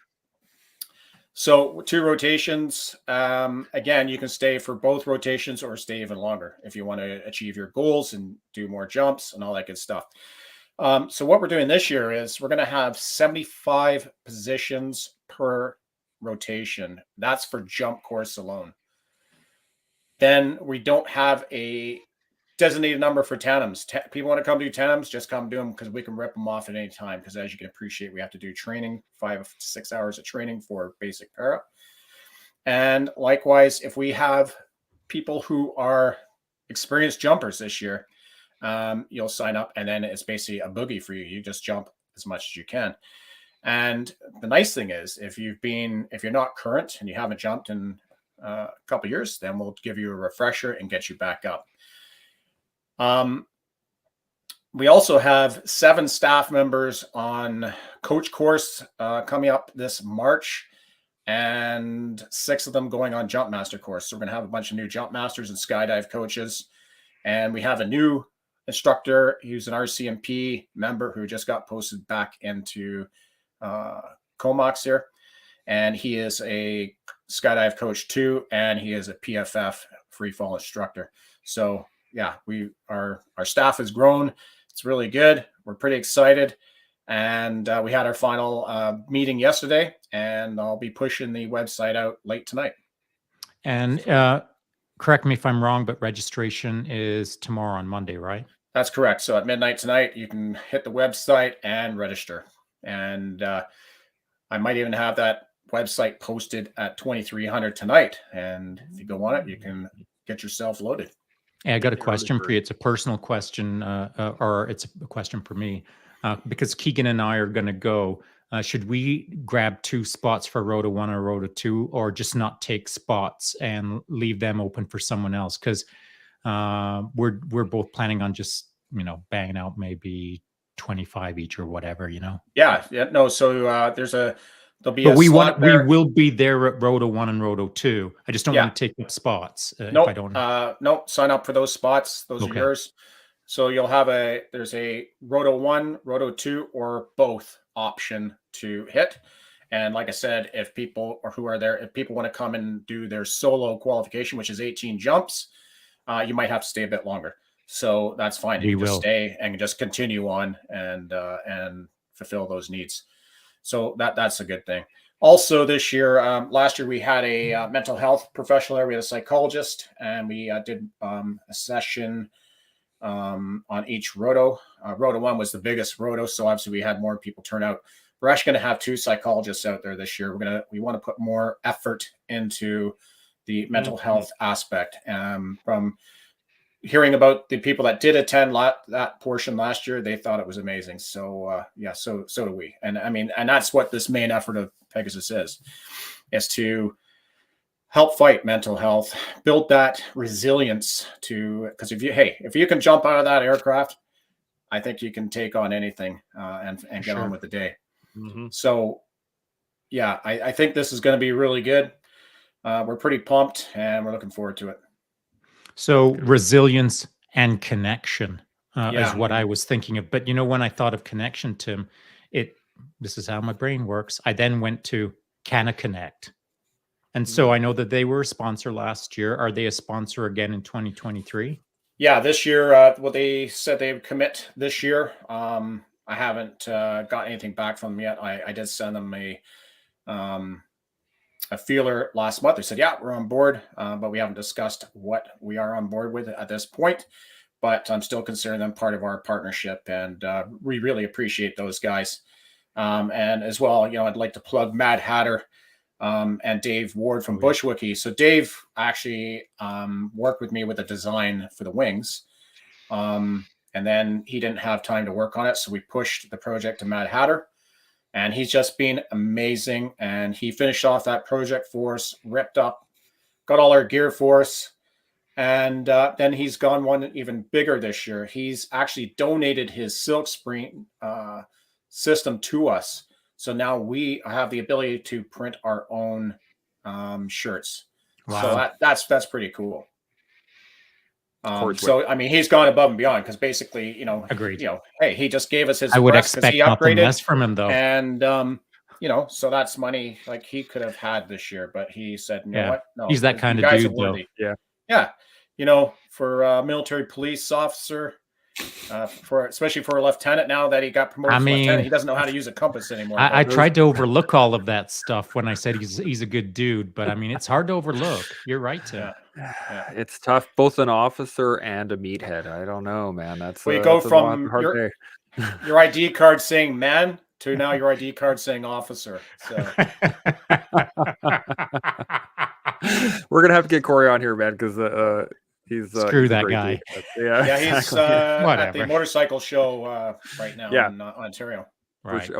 so 2 rotations. Again, you can stay for both rotations or stay even longer if you want to achieve your goals and do more jumps and all that good stuff. So what we're doing this year is we're going to have 75 positions per rotation. That's for jump course alone. Then we don't have a designated number for tandems. People want to come do tandems, just come do them, because we can rip them off at any time. Because as you can appreciate, we have to do training, 5 to 6 hours of training for basic para. And likewise, if we have people who are experienced jumpers this year, you'll sign up, and then it's basically a boogie for you. You just jump as much as you can. And the nice thing is, if you're not current and you haven't jumped in a couple of years, then we'll give you a refresher and get you back up. We also have 7 staff members on coach course coming up this March, and 6 of them going on jump master course. So we're going to have a bunch of new jump masters and skydive coaches, and we have a new instructor. He was an RCMP member who just got posted back into Comox here. And he is a skydive coach too, and he is a PFF free fall instructor. So yeah, our staff has grown. It's really good. We're pretty excited. And we had our final meeting yesterday, and I'll be pushing the website out late tonight. And correct me if I'm wrong, but registration is tomorrow on Monday, right? That's correct. So at midnight tonight, you can hit the website and register. And I might even have that website posted at 2300 tonight. And if you go on it, you can get yourself loaded. Hey, I got a question for you. It's a personal question, or it's a question for me, because Keegan and I are going to go. Should we grab 2 spots for Rota 1 or Rota 2, or just not take spots and leave them open for someone else? Because we're both planning on just, banging out maybe 25 each or whatever, Yeah. No. So there'll be but we will be there at Rota 1 and Rota 2. I just don't want to take up spots. Nope. If I don't. Nope. Sign up for those spots. Those are yours. So you'll have there's a Rota 1, Rota 2, or both option to hit. And like I said, if people want to come and do their solo qualification, which is 18 jumps, you might have to stay a bit longer. So that's fine. You can just stay and just continue on and fulfill those needs. So that's a good thing. Also this year, last year we had a mental health professional there. We had a psychologist, and we did a session on each roto. Roto 1 was the biggest roto, so obviously we had more people turn out. We're actually going to have 2 psychologists out there this year. We want to put more effort into the mental health aspect. From hearing about the people that did attend that portion last year, they thought it was amazing. So so do we. And I mean, and that's what this main effort of Pegasus is to help fight mental health, build that resilience because if you can jump out of that aircraft, I think you can take on anything and get on with the day. Mm-hmm. So yeah, I think this is going to be really good. We're pretty pumped, and we're looking forward to it. So resilience and connection is what I was thinking of. But when I thought of connection, Tim, this is how my brain works. I then went to Can I Connect? And so I know that they were a sponsor last year. Are they a sponsor again in 2023? Yeah, this year, they said they would commit this year. I haven't got anything back from them yet. I did send them a feeler last month. They said, yeah, we're on board, but we haven't discussed what we are on board with at this point. But I'm still considering them part of our partnership, and we really appreciate those guys. And as well, I'd like to plug Mad Hatter and Dave Ward from Bushwookie. So Dave actually worked with me with the design for the wings. And then he didn't have time to work on it, so we pushed the project to Mad Hatter. And he's just been amazing. And he finished off that project for us, ripped up, got all our gear for us. And then he's gone one even bigger this year. He's actually donated his silk screen system to us. So now we have the ability to print our own shirts. Wow. So that's pretty cool. So I mean, he's gone above and beyond, because basically, agreed. Hey, he just gave us his. I would expect nothing less from him, though. And so that's money like he could have had this year, but he said, what? No, he's that kind of dude, though. Yeah. For a military police officer, especially for a lieutenant, now that he got promoted to lieutenant, he doesn't know how to use a compass anymore. I tried to overlook all of that stuff when I said he's a good dude, but I mean, it's hard to overlook. You're right, Tim. Yeah. It's tough, both an officer and a meathead. I don't know, man. That's you go from your ID card saying man to now your ID card saying officer. So we're gonna have to get Corey on here, man, because he's screw that guy. He's at the motorcycle show right now in Ontario. Right.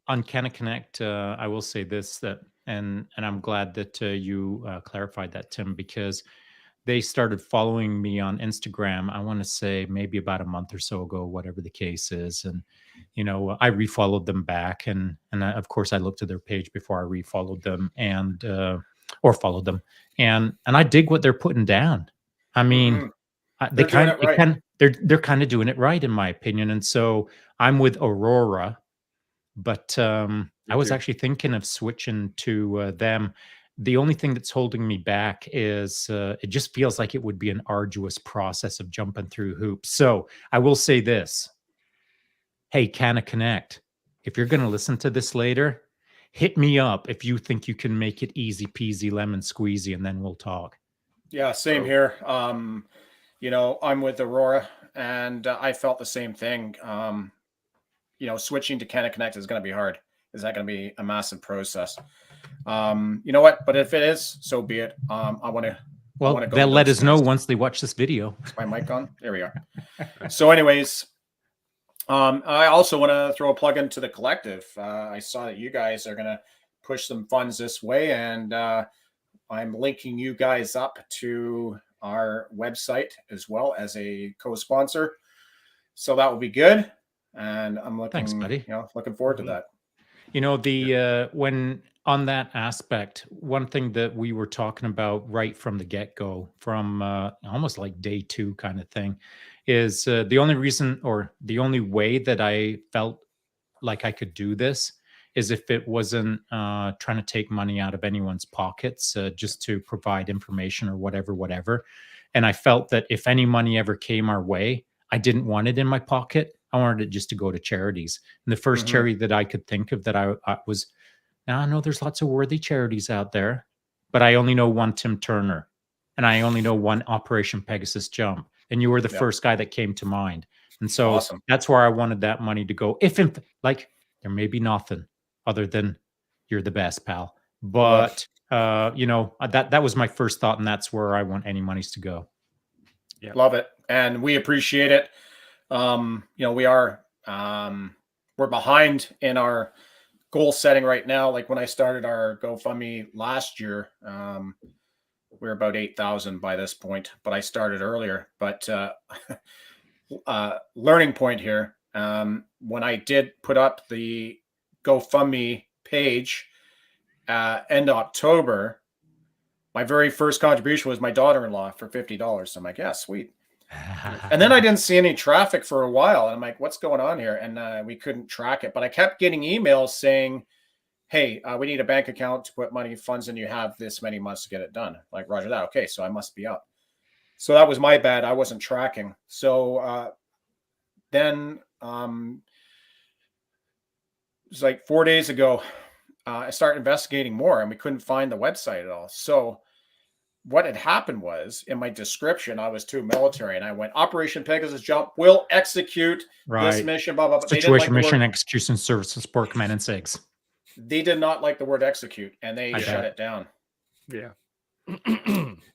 On Can I Connect, I will say this, that and I'm glad that you clarified that, Tim, because they started following me on Instagram. I want to say maybe about a month or so ago, whatever the case is, and I refollowed them back, and of course I looked at their page before I refollowed them or followed them, and I dig what they're putting down. I mean, They're doing it right. They're kind of doing it right, in my opinion. And so I'm with Aurora, but Me I was too. actually thinking of switching to them. The only thing that's holding me back is it just feels like it would be an arduous process of jumping through hoops. So I will say this. Hey, Canna Connect, if you're going to listen to this later, hit me up if you think you can make it easy peasy lemon squeezy, and then we'll talk. Yeah, same So here. I'm with Aurora, and I felt the same thing. Switching to Canna Connect is going to be hard. Is that going to be a massive process? You know what? But if it is, so be it. I want to. Well, go they'll let us know downstairs. once they watch this video. Is my mic on? There we are. So, anyways, I also want to throw a plug into the collective. I saw that you guys are going to push some funds this way, and I'm linking you guys up to our website as well as a co-sponsor. So that will be good. And I'm Thanks, buddy. looking forward to that. When on that aspect, one thing that we were talking about right from the get-go, from almost like day 2 kind of thing, is the only reason or the only way that I felt like I could do this is if it wasn't trying to take money out of anyone's pockets just to provide information or whatever. And I felt that if any money ever came our way, I didn't want it in my pocket. I wanted it just to go to charities. And the first charity that I could think of that I was, now I know there's lots of worthy charities out there, but I only know one Tim Turner, and I only know one Operation Pegasus Jump. And you were the first guy that came to mind. And so Awesome. That's where I wanted that money to go. If there may be nothing other than you're the best, pal. But that was my first thought, and that's where I want any monies to go. Yeah. Love it. And we appreciate it. We are we're behind in our goal setting right now. Like when I started our GoFundMe last year, we're about 8,000 by this point, but I started earlier. But learning point here, when I did put up the GoFundMe page end of October, my very first contribution was my daughter-in-law for $50. So I'm like, yeah, sweet. And then I didn't see any traffic for a while. And I'm like, what's going on here? And we couldn't track it. But I kept getting emails saying, hey, we need a bank account to put money funds in. You have this many months to get it done. Like, roger that. Okay, so I must be up. So that was my bad. I wasn't tracking. So then it was like 4 days ago, I started investigating more, and we couldn't find the website at all. So what had happened was, in my description, I was too military, and I went, Operation Pegasus Jump will execute this mission, blah, blah, blah. Situation, mission, execution, services, support, command, and SIGs. They did not like the word execute, and they shut it down. Yeah.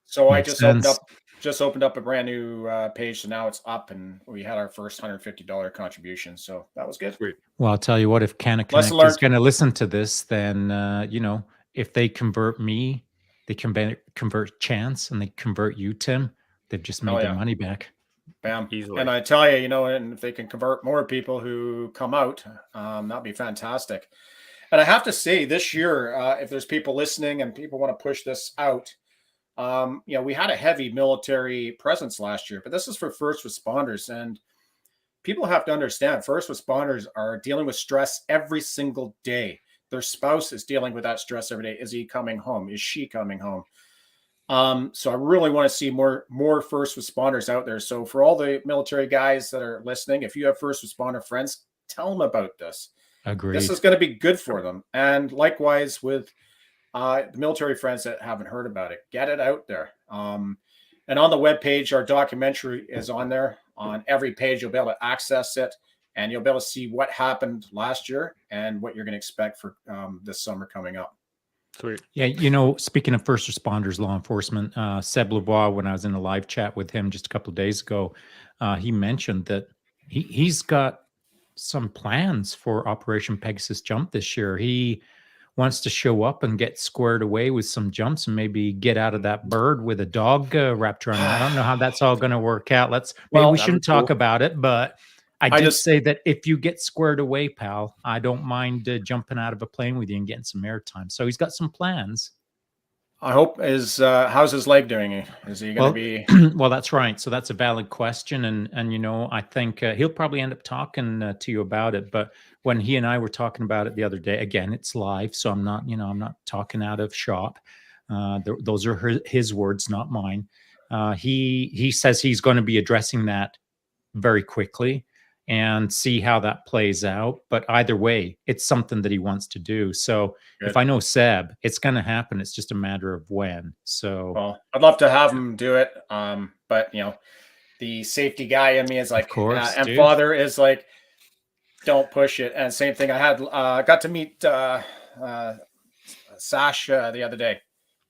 So I just opened up a brand new page, so now it's up, and we had our first $150 contribution. So that was good. Sweet. Well, I'll tell you what, if Canna Connect is going to listen to this, then if they convert me, they convert Chance, and they convert you, Tim, they've just made their money back. Bam. Easily. And I tell you, and if they can convert more people who come out, that'd be fantastic. And I have to say, this year, if there's people listening and people want to push this out, we had a heavy military presence last year, but this is for first responders. And people have to understand, first responders are dealing with stress every single day. Their spouse is dealing with that stress every day. Is he coming home? Is she coming home? So I really want to see more first responders out there. So for all the military guys that are listening, if you have first responder friends, tell them about this. Agreed. This is going to be good for them. And likewise with the military friends that haven't heard about it, get it out there. And on the webpage, our documentary is on there. On every page, you'll be able to access it, and you'll be able to see what happened last year and what you're going to expect for this summer coming up. Sweet. Yeah, speaking of first responders, law enforcement, Seb Lebois, when I was in a live chat with him just a couple of days ago, he mentioned that he's got some plans for Operation Pegasus Jump this year. He wants to show up and get squared away with some jumps and maybe get out of that bird with a dog wrapped around. I don't know how that's all going to work out. We shouldn't talk about it, but I just say that if you get squared away, pal, I don't mind jumping out of a plane with you and getting some airtime. So he's got some plans. I hope how's his leg doing? Is he going to be? Well, that's right. So that's a valid question, and I think he'll probably end up talking to you about it. But when he and I were talking about it the other day, again, it's live, so I'm not talking out of shop. Those are his words, not mine. He says he's going to be addressing that very quickly and see how that plays out. But either way, it's something that he wants to do. So Good. if I know Seb, it's going to happen. It's just a matter of when. So, well, I'd love to have him do it. But the safety guy in me is like, of course, and dude. father is like, don't push it. And same thing. I had got to meet Sash the other day.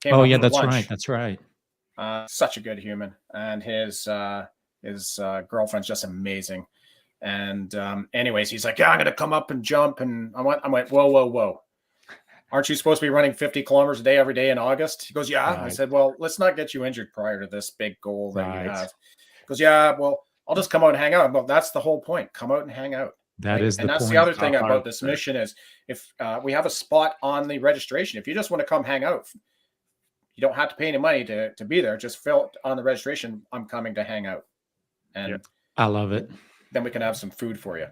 Came oh yeah, that's lunch. Right. That's right. Such a good human, and his girlfriend's just amazing. And anyways, he's like, yeah, I'm gonna come up and jump. And I went, whoa. Aren't you supposed to be running 50 kilometers a day every day in August? He goes, yeah. Right. I said, well, let's not get you injured prior to this big goal that you have. He goes, yeah, well, I'll just come out and hang out. Well, that's the whole point. Come out and hang out. That is the point. And that's the other thing about this mission is if we have a spot on the registration, if you just want to come hang out, you don't have to pay any money to be there. Just fill it on the registration. I'm coming to hang out. And I love it. Then we can have some food for you.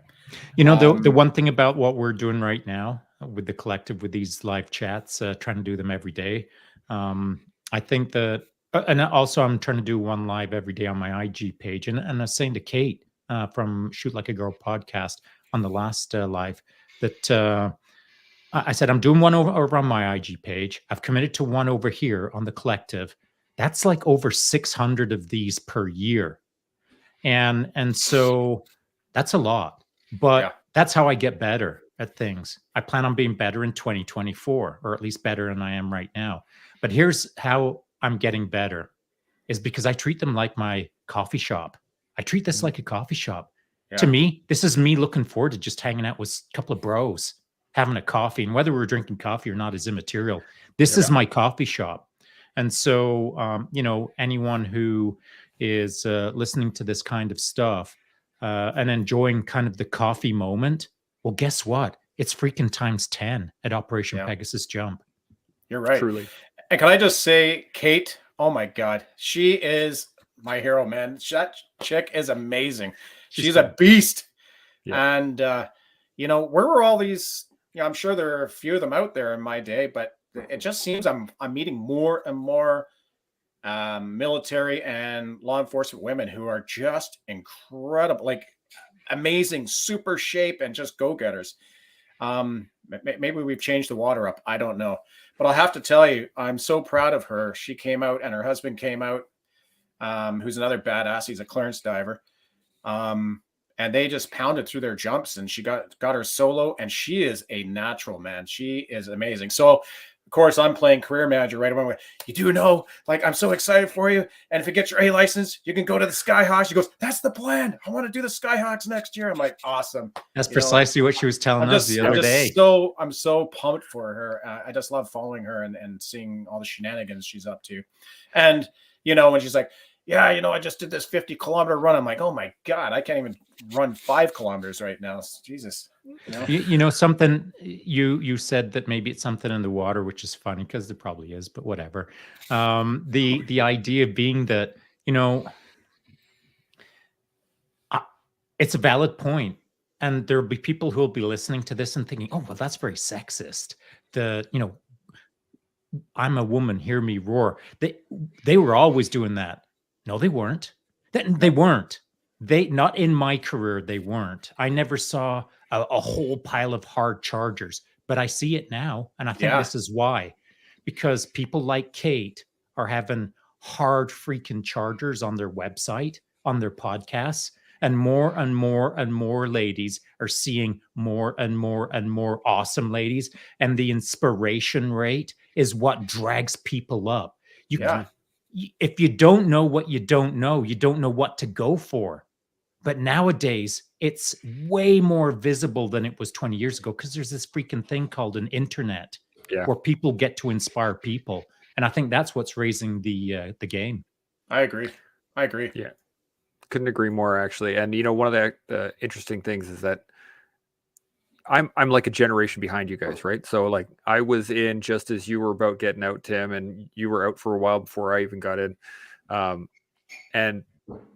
The one thing about what we're doing right now with the collective, with these live chats, trying to do them every day. I think that, and also I'm trying to do one live every day on my IG page. And I was saying to Kate from Shoot Like a Girl podcast on the last live that I said, I'm doing one over on my IG page. I've committed to one over here on the collective. That's like over 600 of these per year. And so that's a lot, but that's how I get better at things. I plan on being better in 2024, or at least better than I am right now. But here's how I'm getting better is because I treat them like my coffee shop. I treat this like a coffee shop. Yeah. To me, this is me looking forward to just hanging out with a couple of bros, having a coffee, and whether we're drinking coffee or not is immaterial. This is my coffee shop. And so, anyone who is listening to this kind of stuff and enjoying kind of the coffee moment, well, guess what? It's freaking times 10 at Operation Pegasus Jump. You're right. Truly. And can I just say, Kate, oh my God, she is my hero, man. That chick is amazing. She's a beast. Yeah. And, where were all these? I'm sure there are a few of them out there in my day, but it just seems I'm meeting more and more military and law enforcement women who are just incredible, like amazing, super shape and just go-getters. Maybe we've changed the water up. I don't know. But I'll have to tell you, I'm so proud of her. She came out and her husband came out, who's another badass. He's a clearance diver. And they just pounded through their jumps and she got her solo, and she is a natural, man. She is amazing. So, of course, I'm playing career manager right away. You do know, like, I'm so excited for you. And if you get your A license, you can go to the Skyhawks. She goes, that's the plan. I want to do the Skyhawks next year. I'm like, awesome. That's precisely what she was telling us the other day. I'm so pumped for her. I just love following her and seeing all the shenanigans she's up to. And, when she's like, yeah, I just did this 50-kilometer run. I'm like, oh my God, I can't even run 5 kilometers right now. Jesus. Something you said that maybe it's something in the water, which is funny because there probably is, but whatever. The idea being that, it's a valid point. And there'll be people who will be listening to this and thinking, oh, well, that's very sexist. I'm a woman, hear me roar. They were always doing that. No, they weren't. They weren't. Not in my career, they weren't. I never saw a whole pile of hard chargers, but I see it now. And I think this is why. Because people like Kate are having hard freaking chargers on their website, on their podcasts, and more and more ladies are seeing more and more awesome ladies. And the inspiration rate is what drags people up. If you don't know what you don't know what to go for. But nowadays, it's way more visible than it was 20 years ago because there's this freaking thing called an internet where people get to inspire people. And I think that's what's raising the game. I agree. Yeah. Couldn't agree more, actually. And, one of the interesting things is that I'm like a generation behind you guys, right? So like I was in just as you were about getting out, Tim, and you were out for a while before I even got in. Um, and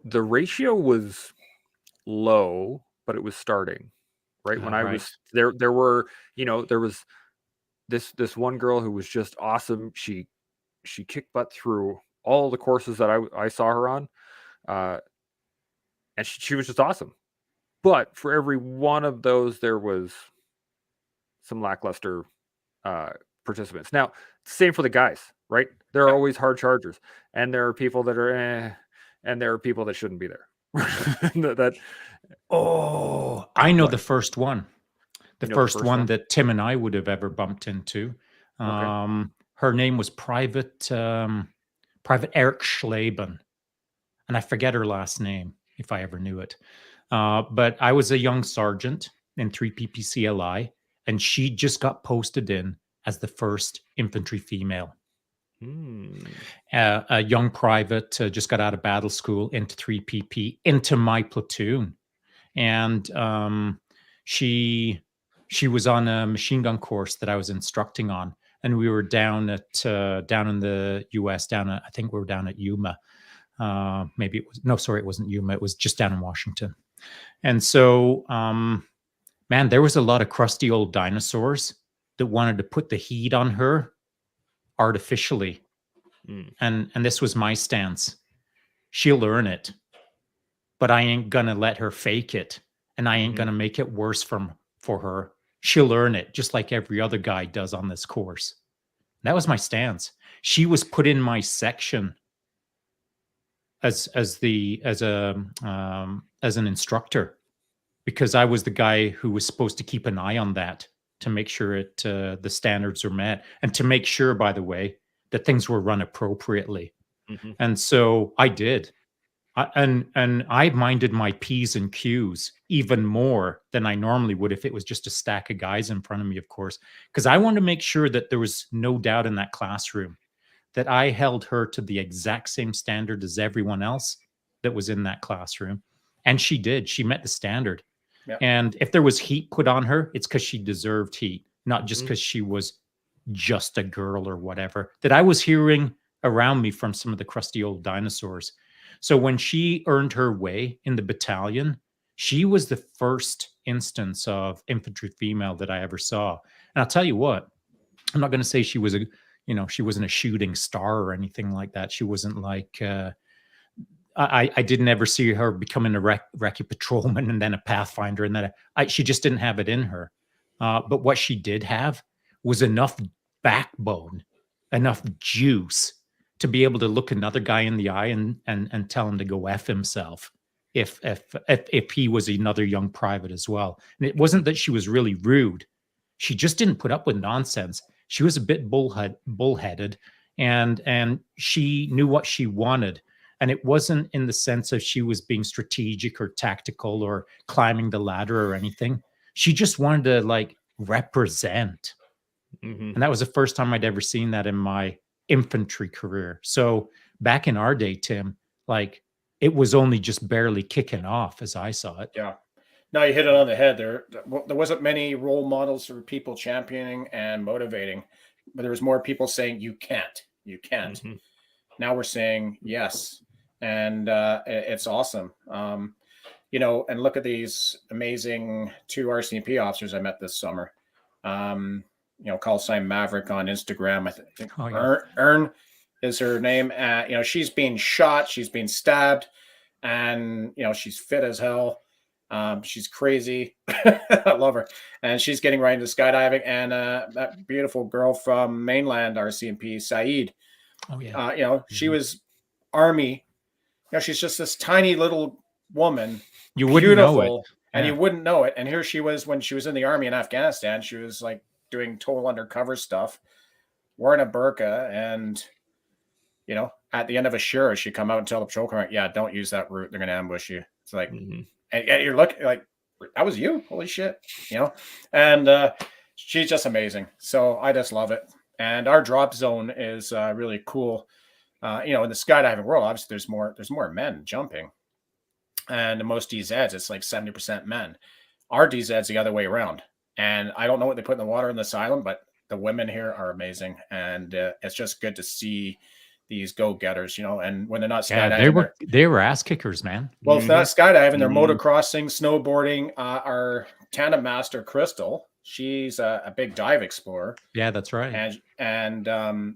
the ratio was low, but it was starting, right? When I Right. was there, there were, there was this one girl who was just awesome. She kicked butt through all the courses that I saw her on, uh, and she was just awesome. But for every one of those, there was some lackluster uh, participants. Now, same for the guys, right? There are Yep. always hard chargers, and there are people that are, and there are people that shouldn't be there. that Oh, I know what the first one. The you know the first first one one. that Tim and I would have ever bumped into. Okay. Her name was Private Eric Schleben, and I forget her last name if I ever knew it. But I was a young sergeant in 3 PPCLI, and she just got posted in as the first infantry female. Hmm. A young private just got out of battle school into 3PP into my platoon, and she was on a machine gun course that I was instructing on, and we were down down in the U.S. I think we were down at Yuma. Maybe it was no, sorry, it wasn't Yuma. It was just down in Washington. And so, man, there was a lot of crusty old dinosaurs that wanted to put the heat on her artificially, Hmm. and this was my stance. She'll earn it, but I ain't gonna let her fake it, and I ain't Mhm. gonna make it worse for her. She'll earn it just like every other guy does on this course. That was my stance. She was put in my section as an instructor because I was the guy who was supposed to keep an eye on that to make sure the standards are met and to make sure, by the way, that things were run appropriately. Mhm. And so I did. And I minded my P's and Q's even more than I normally would if it was just a stack of guys in front of me, of course, because I wanted to make sure that there was no doubt in that classroom that I held her to the exact same standard as everyone else that was in that classroom. And she did. She met the standard. Yep. And if there was heat put on her, it's because she deserved heat, not just Mhm. because she was just a girl or whatever that I was hearing around me from some of the crusty old dinosaurs. So when she earned her way in the battalion, she was the first instance of infantry female that I ever saw. And I'll tell you what, I'm not going to say she was she wasn't a shooting star or anything like that. She wasn't like, I didn't ever see her becoming a recce patrolman and then a pathfinder, and then she just didn't have it in her. But what she did have was enough backbone, enough juice to be able to look another guy in the eye and tell him to go f himself if he was another young private as well. And it wasn't that she was really rude; she just didn't put up with nonsense. She was a bit bullheaded, and she knew what she wanted. And it wasn't in the sense of she was being strategic or tactical or climbing the ladder or anything. She just wanted to like represent. Mhm. And that was the first time I'd ever seen that in my infantry career. So back in our day, Tim, like it was only just barely kicking off as I saw it. Yeah. No, you hit it on the head. There wasn't many role models for people championing and motivating, but there was more people saying you can't, you can't. Mhm. Now we're saying yes, and it's awesome. And look at these amazing 2 RCMP officers I met this summer. Call sign Maverick on Instagram. I think Oh yeah. Ern is her name. She's being shot, she's being stabbed, and she's fit as hell. She's crazy. I love her, and she's getting right into skydiving. And that beautiful girl from mainland RCMP, Saeed. Oh yeah. She Mhm. was Army. She's just this tiny little woman, You wouldn't know it. beautiful, and you Yeah. wouldn't know it. And here she was when she was in the Army in Afghanistan. She was like doing total undercover stuff, wearing a burqa, and at the end of a shiur, she come out and tell the patrol car, "Yeah, don't use that route. They're going to ambush you." It's like, Mhm. and you're looking like, "That was you? Holy shit!" And she's just amazing. So I just love it. And our drop zone is really cool. In the skydiving world, obviously there's more men jumping, and most DZs it's like 70% men. Our DZ's the other way around. And I don't know what they put in the water in this island, but the women here are amazing, and it's just good to see these go-getters, and when they're not Yeah, skydiving, they were ass kickers, man. well, if they're not skydiving, they're Mhm. motocrossing, snowboarding. Our tandem master, Crystal, she's a big dive explorer. Yeah, that's right. And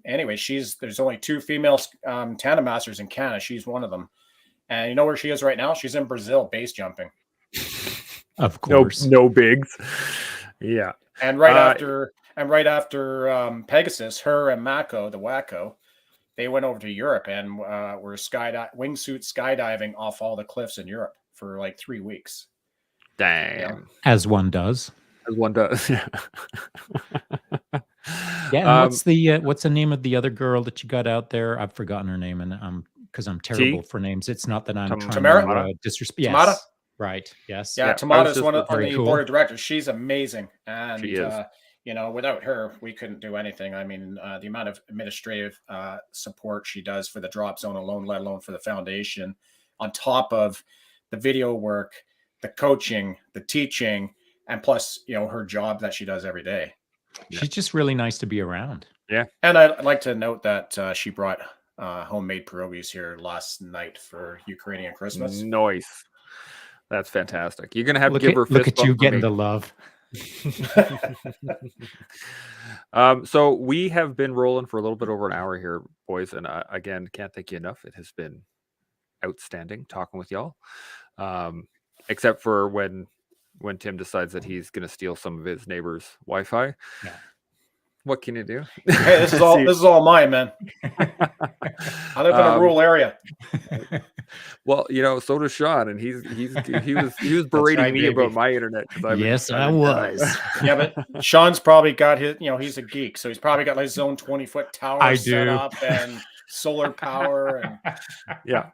anyway, there's only 2 female tandem masters in Canada. She's one of them. And you know where she is right now? She's in Brazil, base jumping. Of course. No bigs. Yeah. And right after Pegasus, her and Mako, the Wacko, they went over to Europe and were wingsuit skydiving off all the cliffs in Europe for like 3 weeks. Dang. As one does. As one does. Yeah. Yeah, and what's the name of the other girl that you got out there? I've forgotten her name, and because I'm terrible for names. It's not that I'm trying Tamara? to disrespect. Yes, Tamara? right. Yes. Yeah, Yeah, Tamara is one on very the cool. board of directors. She's amazing, and She is. without her, we couldn't do anything. I mean, the amount of administrative support she does for the drop zone alone, let alone for the foundation, on top of the video work, the coaching, the teaching, and plus, her job that she does every day. She's just really nice to be around. Yeah. And I'd like to note that she brought homemade pierogies here last night for Ukrainian Christmas. Nice. That's fantastic. You're gonna have Look to give her a look fist at you bump for getting me. the love. So we have been rolling for a little bit over an hour here, boys, and again, can't thank you enough. It has been outstanding talking with y'all, except for when Tim decides that he's going to steal some of his neighbor's Wi-Fi. Yeah. What can you do? Hey, this is all mine, man. I live in a rural area. Well, so does Shaun, and he was berating right, me baby. about my internet. Yes, I was. Yeah, but Sean's probably got his, he's a geek, so he's probably got like his own 20-foot tower set up and solar power and Yeah,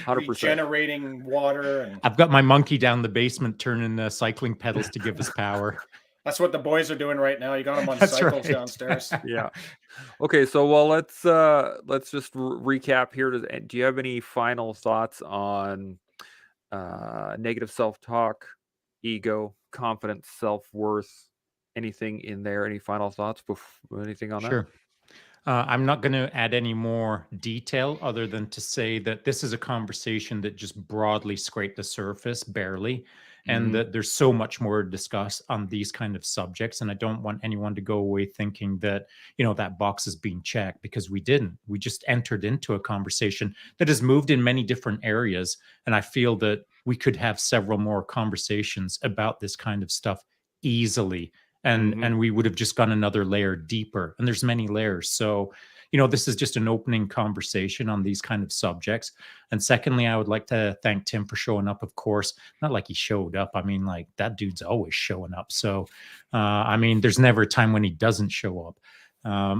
100%. generating water. And I've got my monkey down the basement turning the cycling pedals to give us power. that's what the boys are doing right now. You got them on That's cycles right. downstairs. Yeah. Okay, so let's just recap here. Do you have any final thoughts on negative self-talk, ego, confidence, self-worth, anything in there? Any final thoughts? Anything on that? Sure. I'm not going to add any more detail other than to say that this is a conversation that just broadly scraped the surface, barely, and that there's so much more to discuss on these kind of subjects. And I don't want anyone to go away thinking that, that box is being checked, because we didn't. We just entered into a conversation that has moved in many different areas. And I feel that we could have several more conversations about this kind of stuff easily. And we would have just gone another layer deeper, and there's many layers. So, this is just an opening conversation on these kind of subjects. And secondly, I would like to thank Tim for showing up. Of course, not like he showed up. I mean, like, that dude's always showing up. So, there's never a time when he doesn't show up.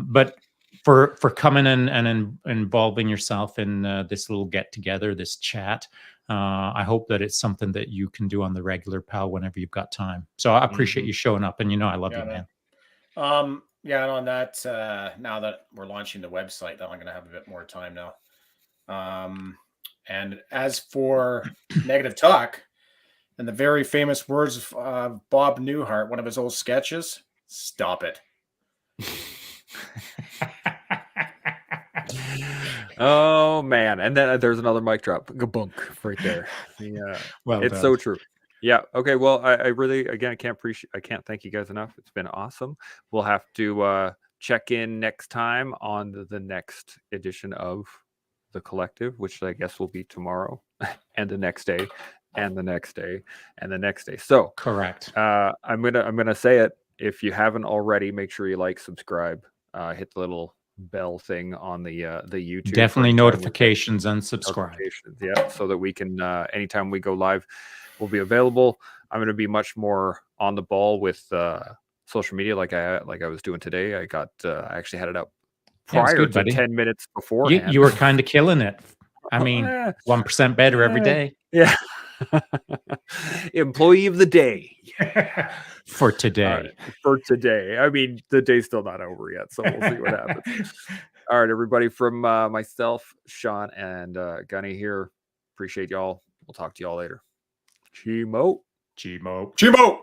But for coming in and involving yourself in this little get together, this chat. I hope that it's something that you can do on the regular, pal, whenever you've got time. So I appreciate you showing up, and I love you, man. Yeah, and on that, now that we're launching the website, I'm going to have a bit more time now. And as for negative talk, and the very famous words of Bob Newhart, one of his old sketches, stop it. Oh man, and then there's another mic drop, gabunk, right there. Yeah, well, it's so true. Yeah. Okay. Well, I really, again, I can't thank you guys enough. It's been awesome. We'll have to check in next time on the next edition of The Collective, which I guess will be tomorrow, and the next day, and the next day, and the next day. So correct. I'm gonna say it. If you haven't already, make sure you like, subscribe, hit the little bell thing on the YouTube. Definitely notifications and subscribe. Yeah, so that we can anytime we go live, we'll be available. I'm going to be much more on the ball with social media, like I was doing today. I actually had it up prior to 10 minutes beforehand. You were kind of killing it. I mean, 1% better every day. Yeah. Employee of the day for today. For today. I mean, the day's still not over yet, so we'll see what happens. All right, everybody, from myself, Shaun, and Gunny here. Appreciate y'all. We'll talk to y'all later. Chimo. Chimo. Chimo.